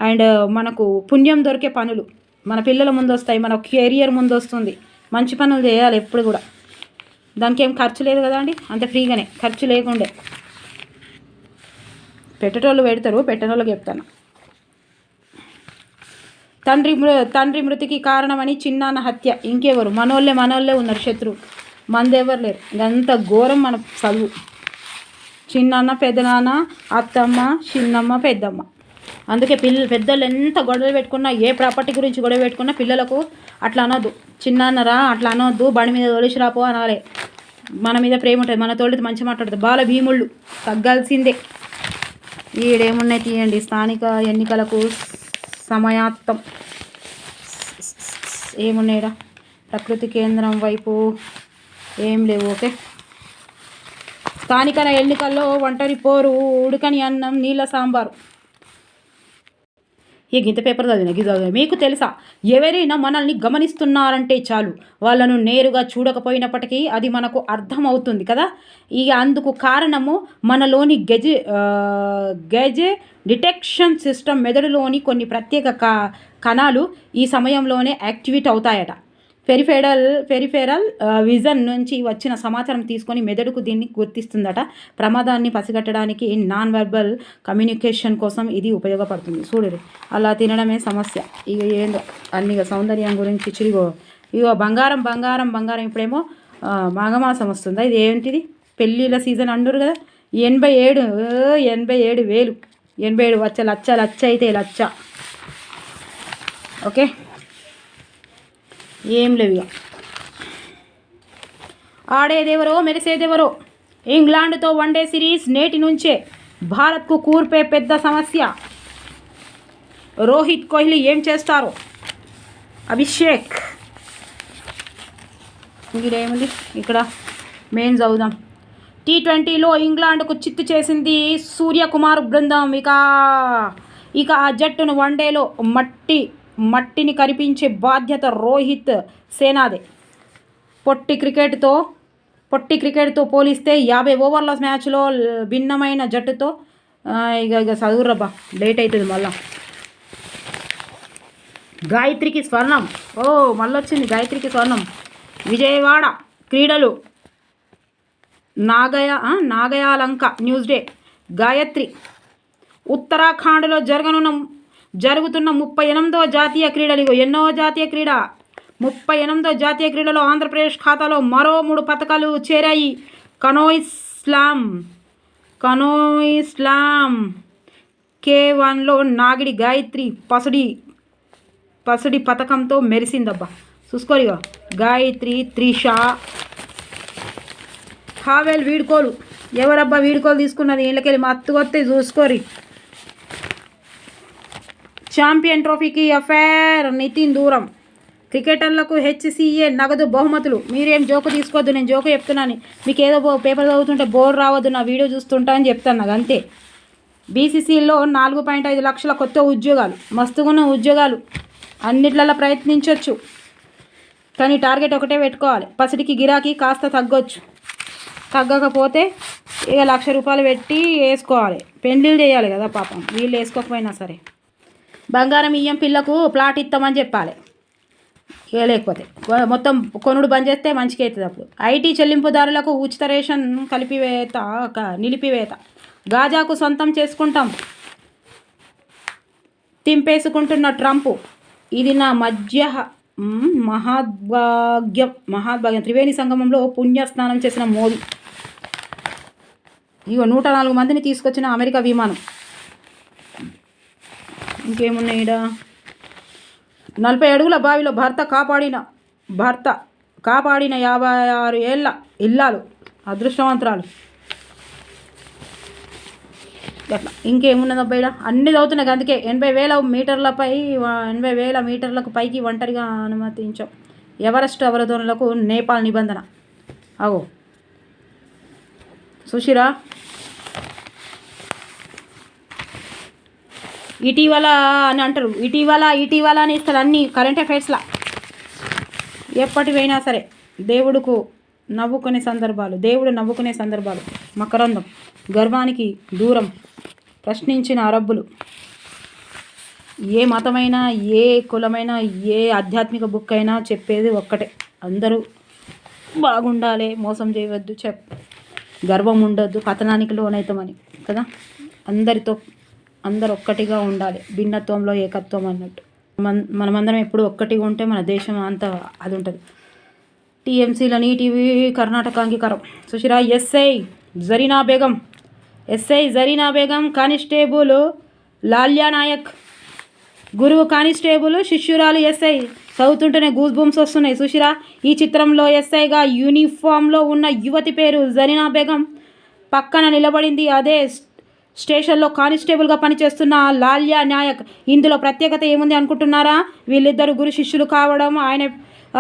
అండ్ మనకు పుణ్యం దొరికే పనులు మన పిల్లల ముందు వస్తాయి, మన కెరియర్ ముందు వస్తుంది. మంచి పనులు చేయాలి ఎప్పుడు కూడా. దానికి ఏం ఖర్చు లేదు కదా అండి, అంతే ఫ్రీగానే, ఖర్చు లేకుండే. పెట్టేటోళ్ళు పెడతారు, పెట్టేటోళ్ళకి చెప్తాను. తండ్రి మృతికి కారణమని చిన్నాన్న హత్య. ఇంకెవరు, మనోళ్ళే ఉన్నారు శత్రువు, మందెవరు లేరు. ఇదంతా ఘోరం మన చదువు. చిన్నాన్న, పెద్దనాన్న, అత్తమ్మ, చిన్నమ్మ, పెద్దమ్మ. అందుకే పెద్దోళ్ళు ఎంత గొడవలు పెట్టుకున్నా, ఏ ప్రాపర్టీ గురించి గొడవ పెట్టుకున్నా పిల్లలకు అట్లా అనొద్దు. చిన్నాన్నరా అట్లా అనొద్దు, బండి మీద తోలిసి రాపో అనాలి. మన మీద ప్రేమ ఉంటుంది, మన తోలితో మంచి మాట్లాడుతుంది. బాల భీముళ్ళు తగ్గాల్సిందే. ఈడేమున్నాయి తీయండి. స్థానిక ఎన్నికలకు సమయాత్తం ఏమున్నాయిడా. ప్రకృతి కేంద్రం వైపు ఏం లేవు. ఓకే, స్థానిక ఎన్నికల్లో ఒంటరి పోరు, ఉడకని అన్నం, నీళ్ళ సాంబారు. ఈ గింత పేపర్ చదివిన మీకు తెలుసా, ఎవరైనా మనల్ని గమనిస్తున్నారంటే చాలు, వాళ్ళను నేరుగా చూడకపోయినప్పటికీ అది మనకు అర్థమవుతుంది కదా. ఇక అందుకు కారణము మనలోని గెజ్ డిటెక్షన్ సిస్టమ్. మెదడులోని కొన్ని ప్రత్యేక కణాలు ఈ సమయంలోనే యాక్టివేట్ అవుతాయట. పెరిఫెరల్ విజన్ నుంచి వచ్చిన సమాచారం తీసుకొని మెదడుకు దీన్ని గుర్తిస్తుందట. ప్రమాదాన్ని పసిగట్టడానికి నాన్ వెర్బల్ కమ్యూనికేషన్ కోసం ఇది ఉపయోగపడుతుంది. చూడరు, అలా తినడమే సమస్య. ఇక ఏందో అన్ని సౌందర్యం గురించి చిరిగో. ఇగో బంగారం. ఇప్పుడేమో మాఘమాసం వస్తుందా, ఇది ఏంటిది, పెళ్ళిళ్ళ సీజన్ అంటారు కదా. 87,000 87 లక్ష అయితే లచ్చ. ఓకే, ఏం లేవు. ఇక ఆడేదెవరో మెరిసేదెవరో. ఇంగ్లాండ్తో వన్డే సిరీస్ నేటి నుంచే భారత్కు కూర్పే పెద్ద సమస్య. రోహిత్ కోహ్లీ ఏం చేస్తారో. అభిషేక్ ఇదేముంది ఇక్కడ మెయిన్ చదువుదాం. T20లో ఇంగ్లాండ్కు చిత్తు చేసింది సూర్యకుమార్ బృందం. ఇక ఆ జట్టును వన్డేలో మట్టిని కరిపించే బాధ్యత రోహిత్ సేనాదే. పొట్టి క్రికెట్తో పోలిస్తే 50 ఓవర్ల మ్యాచ్లో భిన్నమైన జట్టుతో. ఇక చదువురబ్బా, లేట్ అవుతుంది మళ్ళా. గాయత్రికి స్వర్ణం. మళ్ళొచ్చింది గాయత్రికి స్వర్ణం. విజయవాడ క్రీడలు నాగయాలంక న్యూస్డే. గాయత్రి ఉత్తరాఖండ్లో జరుగుతున్న 38వ జాతీయ క్రీడలు. ఎన్నో జాతీయ క్రీడ 38వ జాతీయ క్రీడలో ఆంధ్రప్రదేశ్ ఖాతాలో మరో 3 పథకాలు చేరాయి. కనోయ్ స్లామ్ K1లో నాగిడి గాయత్రి పసిడి పథకంతో మెరిసిందబ్బా. చూసుకోరిగా గాయత్రి, త్రిష, హావెల్ వీడ్కోలు. ఎవరబ్బా వీడ్కోలు తీసుకున్నది, ఇళ్ళకెళ్ళి మత్తుకొస్తే చూసుకోరి. ఛాంపియన్ ట్రోఫీకి అఫైర్ నితిన్ దూరం. క్రికెటర్లకు HCA నగదు బహుమతులు. మీరేం జోకు తీసుకోవద్దు, నేను జోకు చెప్తున్నాను. మీకు ఏదో పేపర్ చదువుతుంటే బోర్ రావద్దు, నా వీడియో చూస్తుంటా అని చెప్తాను. నాకు అంతే. BCCలో 4.5 లక్షల కొత్త ఉద్యోగాలు. మస్తుగున్న ఉద్యోగాలు, అన్నిట్లలో ప్రయత్నించవచ్చు. కానీ టార్గెట్ ఒకటే పెట్టుకోవాలి. పసిడికి గిరాకీ కాస్త తగ్గకపోతే ఇక ₹1,00,000 పెట్టి వేసుకోవాలి. పెళ్ళిళ్ళు చేయాలి కదా పాపం, వీళ్ళు వేసుకోకపోయినా సరే. బంగారం ఇయ్యం పిల్లకు, ప్లాట్ ఇస్తామని చెప్పాలి. ఇక లేకపోతే మొత్తం కొనుడు బంద్ చేస్తే మంచిగా అవుతుంది. అప్పుడు IT చెల్లింపుదారులకు ఉచిత రేషన్ నిలిపివేత. గాజాకు సొంతం చేసుకుంటాం తింపేసుకుంటున్న ట్రంప్. ఇది నా మహాద్భాగ్యం. త్రివేణి సంగమంలో పుణ్యస్నానం చేసిన మోదీ. ఇగో 104 మందిని తీసుకొచ్చిన అమెరికా విమానం. ఇంకేమున్నాయి? 40 అడుగుల బావిలో భర్త కాపాడిన 56 ఏళ్ల ఇల్లాలు అదృష్టవంతురాలు. అట్లా ఇంకేమున్నది అబ్బాయి అన్నీ చదువుతున్నాయి. అందుకే 80,000 మీటర్లపై 80,000 మీటర్లకు పైకి ఒంటరిగా అనుమతించాం. ఎవరెస్ట్ అవరోధనలకు నేపాల్ నిబంధన. అగో సుశిరా ఇటీవల అని అంటారు. ఇటీవల అని ఇస్తారు అన్నీ కరెంట్ అఫైర్స్లా. ఎప్పటివైనా సరే దేవుడు నవ్వుకునే సందర్భాలు. మకరందం గర్వానికి దూరం. ప్రశ్నించిన అరబ్బులు. ఏ మతమైనా, ఏ కులమైనా, ఏ ఆధ్యాత్మిక బుక్ అయినా చెప్పేది ఒక్కటే, అందరూ బాగుండాలి, మోసం చేయవద్దు, గర్వం ఉండొద్దు, పతనానికి లోనవుతామని కదా. అందరు ఒక్కటిగా ఉండాలి, భిన్నత్వంలో ఏకత్వం అన్నట్టు. మనమందరం ఎప్పుడు ఒక్కటిగా ఉంటే మన దేశం అంతా అది ఉంటుంది. టీఎంసీలని టీవీ కర్ణాటక అంగీకారం. సుశిరా ఎస్ఐ జరీనా బేగం కానిస్టేబుల్ లాల్యా నాయక్, గురువు కానిస్టేబుల్, శిష్యురాలు ఎస్ఐ. చదువుతుంటేనే గూస్ బూమ్స్ వస్తున్నాయి. సుశిరా ఈ చిత్రంలో ఎస్ఐగా యూనిఫామ్లో ఉన్న యువతి పేరు జరీనా బేగం. పక్కన నిలబడింది అదే స్టేషన్లో కానిస్టేబుల్గా పనిచేస్తున్న లాల్యా నాయక్. ఇందులో ప్రత్యేకత ఏముంది అనుకుంటున్నారా? వీళ్ళిద్దరు గురు శిష్యులు కావడం,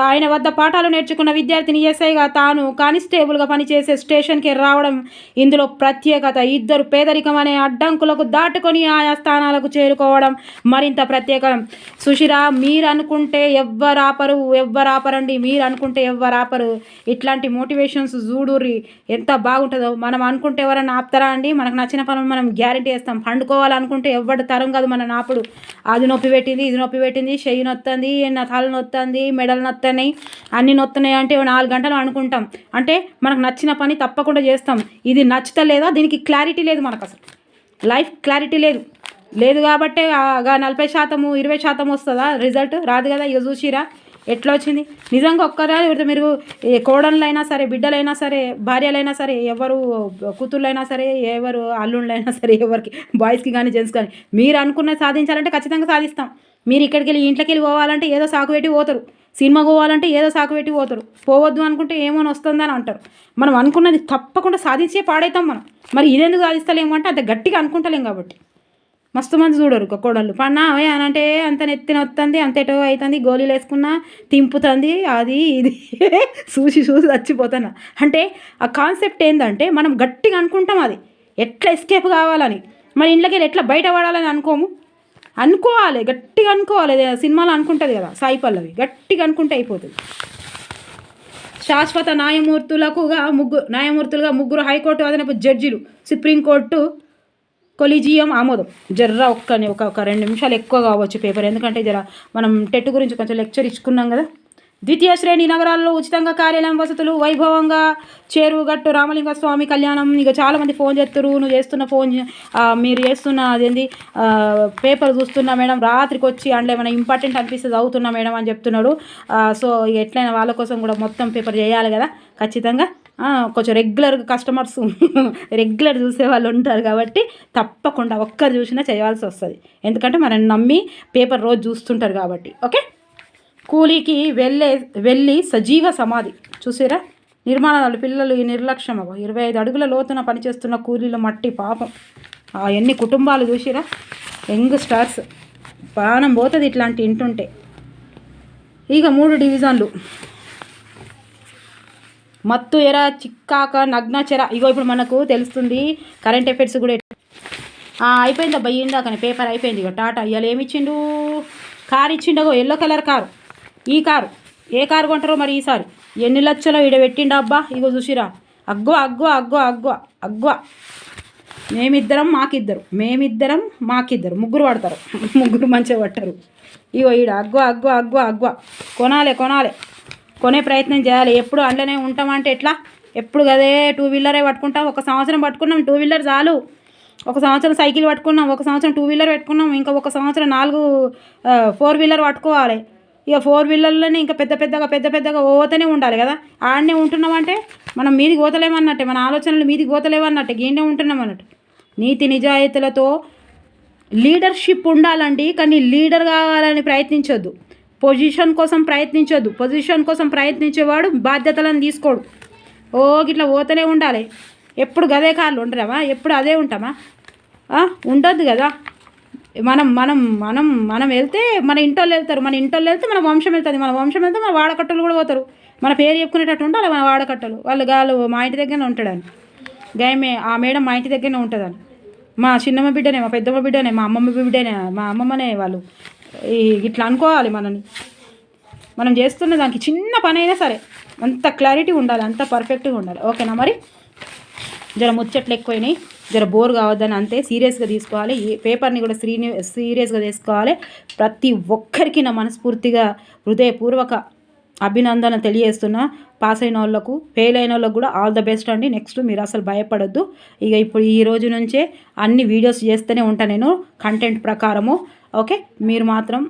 ఆయన వద్ద పాఠాలు నేర్చుకున్న విద్యార్థిని ఎస్ఐగా తాను కానిస్టేబుల్గా పనిచేసే స్టేషన్కి రావడం ఇందులో ప్రత్యేకత. ఇద్దరు పేదరికం అనే అడ్డంకులకు దాటుకొని ఆయా స్థానాలకు చేరుకోవడం మరింత ప్రత్యేకం. సుశిరా మీరు అనుకుంటే ఎవ్వరాపరండి. మీరు అనుకుంటే ఎవ్వరాపరు. ఇట్లాంటి మోటివేషన్స్ చూడుర్రి ఎంత బాగుంటుందో. మనం అనుకుంటే ఎవరైనా ఆపుతారా అండి? మనకు నచ్చిన పనులు మనం గ్యారెంటీ చేస్తాం. పండుకోవాలనుకుంటే ఎవ్వడు తరం కాదు మన నాపుడు. అది నొప్పి పెట్టింది, ఇది నొప్పి పెట్టింది, చెయ్యి నొత్తంది, నా తల నొత్తంది, మెడలు నొత్తున్నాయి, అన్నీ నొత్తున్నాయి అంటే 4 గంటలు అనుకుంటాం. అంటే మనకు నచ్చిన పని తప్పకుండా చేస్తాం. ఇది నచ్చుతలేదా? దీనికి క్లారిటీ లేదు. మనకు అసలు లైఫ్ క్లారిటీ లేదు కాబట్టి 40%, 20% వస్తుందా రిజల్ట్? రాదు కదా. ఇక చూసిరా ఎట్లా వచ్చింది. నిజంగా ఒక్కరా మీరు కోడళ్ళైనా సరే, బిడ్డలైనా సరే, భార్యలైనా సరే, ఎవరు కూతుళ్ళైనా సరే, ఎవరు అల్లుళ్ళైనా సరే, ఎవరికి బాయ్స్కి కానీ జెంట్స్ కానీ మీరు అనుకున్నది సాధించాలంటే ఖచ్చితంగా సాధిస్తాం. మీరు ఇక్కడికి వెళ్ళి ఇంట్లోకి వెళ్ళి పోవాలంటే ఏదో సాకు పెట్టి పోతారు. సినిమా పోవాలంటే ఏదో సాకు పెట్టి పోతారు. పోవద్దు అనుకుంటే ఏమో వస్తుందని అంటారు. మనం అనుకున్నది తప్పకుండా సాధించే పాడైతాం మనం. మరి ఇదెందుకు సాధిస్తలేము అంటే అంత గట్టిగా అనుకుంటలేం కాబట్టి. మస్తు మంది చూడరు కోడళ్ళు పన్నా అని అంటే అంత నెత్తిన వస్తుంది, అంతేటో అవుతుంది, గోళీలు వేసుకున్నా తింపుతుంది, అది ఇది చూసి చచ్చిపోతాను. అంటే ఆ కాన్సెప్ట్ ఏంటంటే మనం గట్టిగా అనుకుంటాం అది ఎట్లా ఎస్కేప్ కావాలని. మన ఇంట్లోకి వెళ్ళి ఎట్లా బయట పడాలని అనుకోవాలి, గట్టిగా అనుకోవాలి. సినిమాలో అనుకుంటుంది కదా సాయి పల్లవి, గట్టిగా అనుకుంటే అయిపోతుంది. శాశ్వత న్యాయమూర్తులుగా ముగ్గురు హైకోర్టు అదనపు జడ్జీలు, సుప్రీంకోర్టు కొలీజియం ఆమోదం. ఒక 2 నిమిషాలు ఎక్కువ కావచ్చు పేపర్, ఎందుకంటే మనం టెట్ గురించి కొంచెం లెక్చర్ ఇచ్చుకున్నాం కదా. ద్వితీయ శ్రేణి నగరాల్లో ఉచితంగా కార్యాలయం వసతులు, వైభవంగా చేరువుగట్టు రామలింగ స్వామి కళ్యాణం. ఇక చాలామంది ఫోన్ చేస్తారు, నువ్వు చేస్తున్న మీరు చేస్తున్న అదేంది పేపర్ చూస్తున్నా మేడం, రాత్రికి వచ్చి అందులో ఏమైనా ఇంపార్టెంట్ అనిపిస్తుంది అవుతున్నా మేడం అని చెప్తున్నాడు. సో ఎట్లయినా వాళ్ళ కోసం కూడా మొత్తం పేపర్ చేయాలి కదా ఖచ్చితంగా. కొంచెం కస్టమర్స్ రెగ్యులర్ చూసే వాళ్ళు ఉంటారు కాబట్టి తప్పకుండా ఒక్కరు చూసినా చేయాల్సి వస్తుంది. ఎందుకంటే మనం నమ్మి పేపర్ రోజు చూస్తుంటారు కాబట్టి. ఓకే. కూలీకి వెళ్ళి సజీవ సమాధి. చూసారా నిర్మాణాలు, పిల్లలు ఈ నిర్లక్ష్యం. 25 అడుగుల లోతున పనిచేస్తున్న కూలీల మట్టి పాపం. ఎన్ని కుటుంబాలు చూసిరా, యంగ్ స్టార్స్. ప్రాణం పోతుంది ఇట్లాంటి ఇంటుంటే. ఇక 3 డివిజన్లు. మత్తు ఎర, చిక్కాక, నగ్న చెర. ఇగో ఇప్పుడు మనకు తెలుస్తుంది కరెంట్ అఫైర్స్ కూడా. అయిపోయింది అబ్బాయి ఇందాకనే పేపర్ అయిపోయింది. ఇక టాటా ఇవాళ ఏమి ఇచ్చిండు? కారు ఇచ్చిండగో, ఎల్లో కలర్ కారు. ఈ కారు ఏ కారు కొంటారో మరి ఈసారి. ఎన్ని లక్షలో ఈడ పెట్టిండు అబ్బా. ఇగో చూసిరా, అగ్వ. మేమిద్దరం మాకిద్దరు, ముగ్గురు పడతారు, ముగ్గురు మంచిగా పట్టారు. ఇగో ఈడ అగ్వ. కొనాలి, కొనే ప్రయత్నం చేయాలి. ఎప్పుడు అందులోనే ఉంటామంటే ఎట్లా? ఎప్పుడు కదే 2 వీలరే పట్టుకుంటాం. 1 సంవత్సరం పట్టుకున్నాం 2 వీలర్ చాలు. 1 సంవత్సరం సైకిల్ పట్టుకున్నాం, 1 సంవత్సరం 2 వీలర్ పెట్టుకున్నాం, ఇంకా 1 సంవత్సరం 4 వీలర్ పట్టుకోవాలి. ఇక 4 వీలర్లోనే ఇంకా పెద్దగా పోతూనే ఉండాలి కదా. ఆడనే ఉంటున్నామంటే మనం మీదికి పోతలేమన్నట్టే, మన ఆలోచనలు మీదికి పోతలేమన్నట్టే, గీండే ఉంటున్నాం అన్నట్టు. నీతి నిజాయితీలతో లీడర్షిప్ ఉండాలండి, కానీ లీడర్ కావాలని ప్రయత్నించొద్దు. పొజిషన్ కోసం ప్రయత్నించేవాడు బాధ్యతలను తీసుకోడు. గిట్లా పోతూనే ఉండాలి. ఎప్పుడు గదే కార్లు ఉండరామా? ఎప్పుడు అదే ఉంటామా? ఉండొద్దు కదా. మనం మనం మనం మనం వెళ్తే మన ఇంటోళ్ళు వెళ్తారు, మన ఇంటోళ్ళు వెళ్తే మన వంశం వెళ్తుంది, మన వంశం వెళ్తే మన వాడకట్టలు కూడా పోతారు. మన పేరు చెప్పుకునేటట్టు ఉండాలి మన వాడకట్టలు. వాళ్ళు మా ఇంటి దగ్గరనే ఉంటాడని గాయమే, ఆ మేడం మా ఇంటి దగ్గరనే ఉంటుందని. మా చిన్నమ్మ బిడ్డనే, మా పెద్దమ్మ బిడ్డనే, మా అమ్మమ్మ బిడ్డనే, మా అమ్మమ్మనే. వాళ్ళు ఇట్లా అనుకోవాలి మనని. మనం చేస్తున్న దానికి చిన్న పని అయినా సరే అంత క్లారిటీ ఉండాలి, అంత పర్ఫెక్ట్గా ఉండాలి. ఓకేనా? మరి జర ముచ్చట్లు ఎక్కువైనాయి, జర బోర్ కావద్దని అంతే. సీరియస్గా తీసుకోవాలి, ఈ పేపర్ని కూడా సీరియస్గా తీసుకోవాలి. ప్రతి ఒక్కరికి నా మనస్ఫూర్తిగా హృదయపూర్వక అభినందన తెలియజేస్తున్నా. పాస్ అయిన వాళ్ళకు, ఫెయిల్ అయిన వాళ్ళకు కూడా ఆల్ ద బెస్ట్ అండి. నెక్స్ట్ మీరు అసలు భయపడొద్దు. ఇక ఇప్పుడు ఈ రోజు నుంచే అన్ని వీడియోస్ చేస్తూనే ఉంటాను నేను కంటెంట్ ప్రకారము. ఓకే, మీరు మాత్రం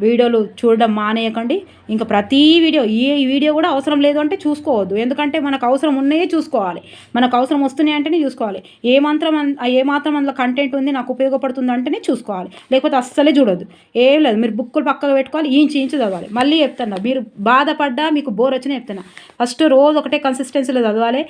వీడియోలు చూడడం మానేయకండి. ఇంకా ప్రతి వీడియో, ఈ వీడియో కూడా అవసరం లేదు అంటే చూసుకోవద్దు. ఎందుకంటే మనకు అవసరం ఉన్నాయే చూసుకోవాలి, మనకు అవసరం వస్తున్నాయి అంటేనే చూసుకోవాలి. ఏ మాత్రం అందులో కంటెంట్ ఉంది నాకు ఉపయోగపడుతుంది అంటేనే చూసుకోవాలి, లేకపోతే అస్సలే చూడొద్దు. ఏం లేదు, మీరు బుక్కులు పక్కకు పెట్టుకోవాలి, ఇంచు చదవాలి. మళ్ళీ చెప్తున్నా, మీరు బాధపడ్డా మీకు బోర్ వచ్చినా చెప్తున్నా, ఫస్ట్ రోజు ఒకటే కన్సిస్టెన్సీలో చదవాలి.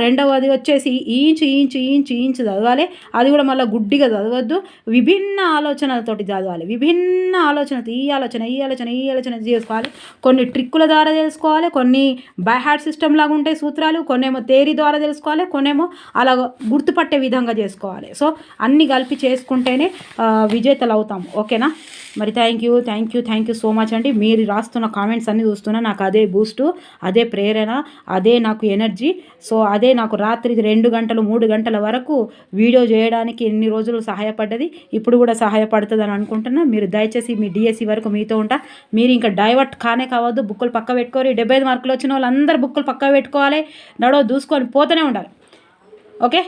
రెండవది వచ్చేసి ఇంచు చదవాలి. అది కూడా మళ్ళీ గుడ్డిగా చదవద్దు, విభిన్న ఆలోచనలతోటి చదవాలి. విభిన్న ఆలోచనతో ఈ ఆలోచన చేసుకోవాలి. కొన్ని ట్రిక్కుల ద్వారా తెలుసుకోవాలి, కొన్ని బై హార్ట్ సిస్టమ్ లాగా ఉంటాయి సూత్రాలు, కొన్నేమో థియరీ ద్వారా తెలుసుకోవాలి, కొన్నేమో అలా గుర్తుపట్టే విధంగా చేసుకోవాలి. సో అన్నీ కలిపి చేసుకుంటేనే విజేతలు అవుతాం. ఓకేనా? మరి థ్యాంక్ యూ సో మచ్ అండి. మీరు రాస్తున్న కామెంట్స్ అన్నీ చూస్తున్నా, నాకు అదే బూస్టు, అదే ప్రేరణ, అదే నాకు ఎనర్జీ. సో అదే నాకు రాత్రి 2 గంటలు 3 గంటల వరకు వీడియో చేయడానికి ఎన్ని రోజులు సహాయపడ్డది, ఇప్పుడు కూడా సహాయపడుతుంది అని అనుకుంటున్నా. మీరు దయచేసి మీ డిఎస్సి వరకు మీతో ఉంటా. మీరు ఇంకా డైవర్ట్ కానే కావద్దు. బుక్కులు పక్క పెట్టుకోవాలి. 75 మార్కులు వచ్చిన వాళ్ళు అందరూ బుక్కులు పక్క పెట్టుకోవాలి, దూసుకొని పోతూనే ఉండాలి. ఓకే,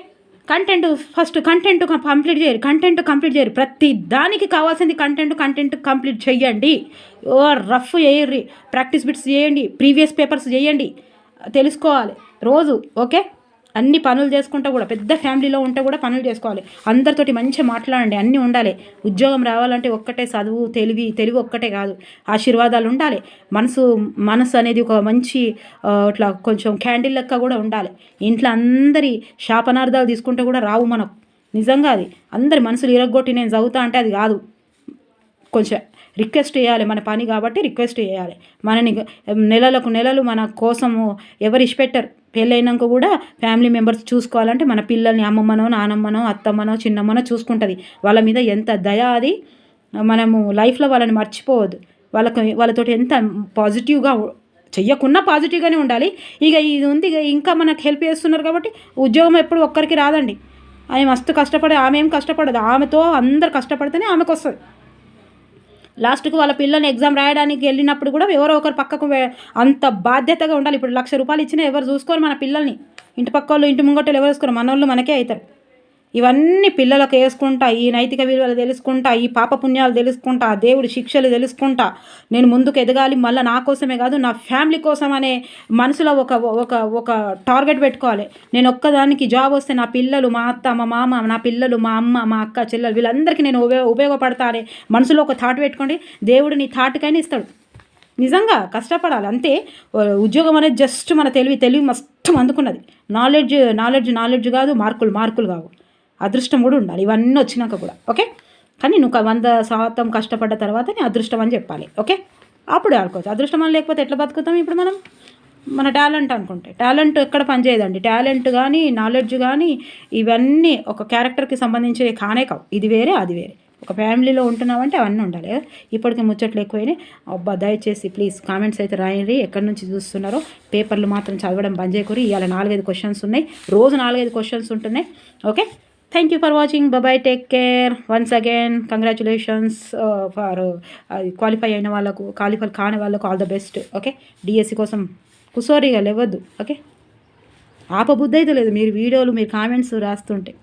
ఫస్ట్ కంటెంట్ కంప్లీట్ చేయరు. ప్రతి దానికి కావాల్సింది కంటెంట్ కంప్లీట్ చేయండి. రఫ్ చేయర్రి, ప్రాక్టీస్ బిట్స్ చేయండి, ప్రీవియస్ పేపర్స్ చేయండి, తెలుసుకోవాలి రోజు. ఓకే, అన్ని పనులు చేసుకుంటూ కూడా, పెద్ద ఫ్యామిలీలో ఉంటే కూడా పనులు చేసుకోవాలి. అందరితోటి మంచిగా మాట్లాడండి, అన్నీ ఉండాలి. ఉద్యోగం రావాలంటే ఒక్కటే చదువు, తెలివి ఒక్కటే కాదు, ఆశీర్వాదాలు ఉండాలి. మనసు అనేది ఒక మంచి ఇట్లా కొంచెం క్యాండిల్ లెక్క కూడా ఉండాలి. ఇంట్లో అందరి శాపనార్థాలు తీసుకుంటే కూడా రావు మనకు. నిజంగా అది అందరి మనసులు ఇరగొట్టి నేను చదువుతా అంటే అది కాదు. కొంచెం రిక్వెస్ట్ చేయాలి, మన పని కాబట్టి రిక్వెస్ట్ చేయాలి. మనని నెలలు మన కోసము ఎవరు ఇష్టపెట్టరు. పెళ్ళైనాక కూడా ఫ్యామిలీ మెంబర్స్ చూసుకోవాలంటే మన పిల్లల్ని అమ్మమ్మనో, నానమ్మనో, అత్తమ్మనో, చిన్నమ్మనో చూసుకుంటుంది. వాళ్ళ మీద ఎంత దయ, అది మనము లైఫ్లో వాళ్ళని మర్చిపోవద్దు. వాళ్ళతోటి ఎంత పాజిటివ్గా చెయ్యకున్నా పాజిటివ్గానే ఉండాలి. ఇక ఇది ఉంది, ఇంకా మనకు హెల్ప్ చేస్తున్నారు కాబట్టి ఉద్యోగం ఎప్పుడు ఒక్కరికి రాదండి. ఆమె మస్తు కష్టపడే, ఆమె ఏం కష్టపడదు, ఆమెతో అందరు కష్టపడితేనే ఆమెకు వస్తుంది. లాస్ట్కు వాళ్ళ పిల్లల్ని ఎగ్జామ్ రాయడానికి వెళ్ళినప్పుడు కూడా ఎవరో ఒకరు పక్కకు అంత బాధ్యతగా ఉండాలి. ఇప్పుడు 1,00,000 రూపాయలు ఇచ్చినా ఎవరు చూసుకోరు మన పిల్లల్ని. ఇంటి పక్క వాళ్ళు, ఇంటి ముంగట్టలు ఎవరు చూసుకోరు, మన వాళ్ళు మనకే అవుతారు. ఇవన్నీ పిల్లలకు వేసుకుంటా, ఈ నైతిక విలువలు తెలుసుకుంటా, ఈ పాపపుణ్యాలు తెలుసుకుంటా, దేవుడి శిక్షలు తెలుసుకుంటా, నేను ముందుకు ఎదగాలి, మళ్ళీ నా కోసమే కాదు నా ఫ్యామిలీ కోసం అనే మనసులో ఒక టార్గెట్ పెట్టుకోవాలి. నేను ఒక్కదానికి జాబ్ వస్తే నా పిల్లలు, మా అత్త, మా మామ, నా పిల్లలు, మా అమ్మ, మా అక్క, చెల్లెలు వీళ్ళందరికీ నేను ఉపయోగపడతా అనే మనసులో ఒక థాట్ పెట్టుకోండి. దేవుడు నీ థాట్కైనా ఇస్తాడు. నిజంగా కష్టపడాలి అంతే. ఉద్యోగం అనేది జస్ట్ మన తెలివి మస్తు అందుకున్నది. నాలెడ్జ్ కాదు, మార్కులు కావు, అదృష్టం కూడా ఉండాలి. ఇవన్నీ వచ్చినాక కూడా. ఓకే, కానీ నువ్వు 100% కష్టపడ్డ తర్వాత నీ అదృష్టం అని చెప్పాలి. ఓకే, అప్పుడు ఆడుకోవచ్చు. అదృష్టం అని లేకపోతే ఎట్లా బతుకుతాం ఇప్పుడు మనం? మన టాలెంట్ అనుకుంటే టాలెంట్ ఎక్కడ పనిచేయదండి. టాలెంట్ కానీ, నాలెడ్జ్ కానీ ఇవన్నీ ఒక క్యారెక్టర్కి సంబంధించి కానే కావు. ఇది వేరే, అది వేరే. ఒక ఫ్యామిలీలో ఉంటున్నామంటే అవన్నీ ఉండాలి. ఇప్పటికీ ముచ్చట్లు ఎక్కువైనాయి. అబ్బా, దయచేసి ప్లీజ్ కామెంట్స్ అయితే రాయండి. ఎక్కడి నుంచి చూస్తున్నారో పేపర్లు మాత్రం చదవడం బంద్ చేయకూరి. ఇవాళ 4-5 క్వశ్చన్స్ ఉన్నాయి, రోజు 4-5 క్వశ్చన్స్ ఉంటున్నాయి. Okay, thank you for watching. Bye, take care. Once again congratulations for qualify అయిన వాళ్ళకు, క్వాలిఫై కాని వాళ్ళకు all the best. Okay, DSC కోసం కుసోరిగా లేవద్దు. ఓకే, ఆపబుద్ధి అయితే లేదు మీరు వీడియోలు, మీరు కామెంట్స్ రాస్తుంటే.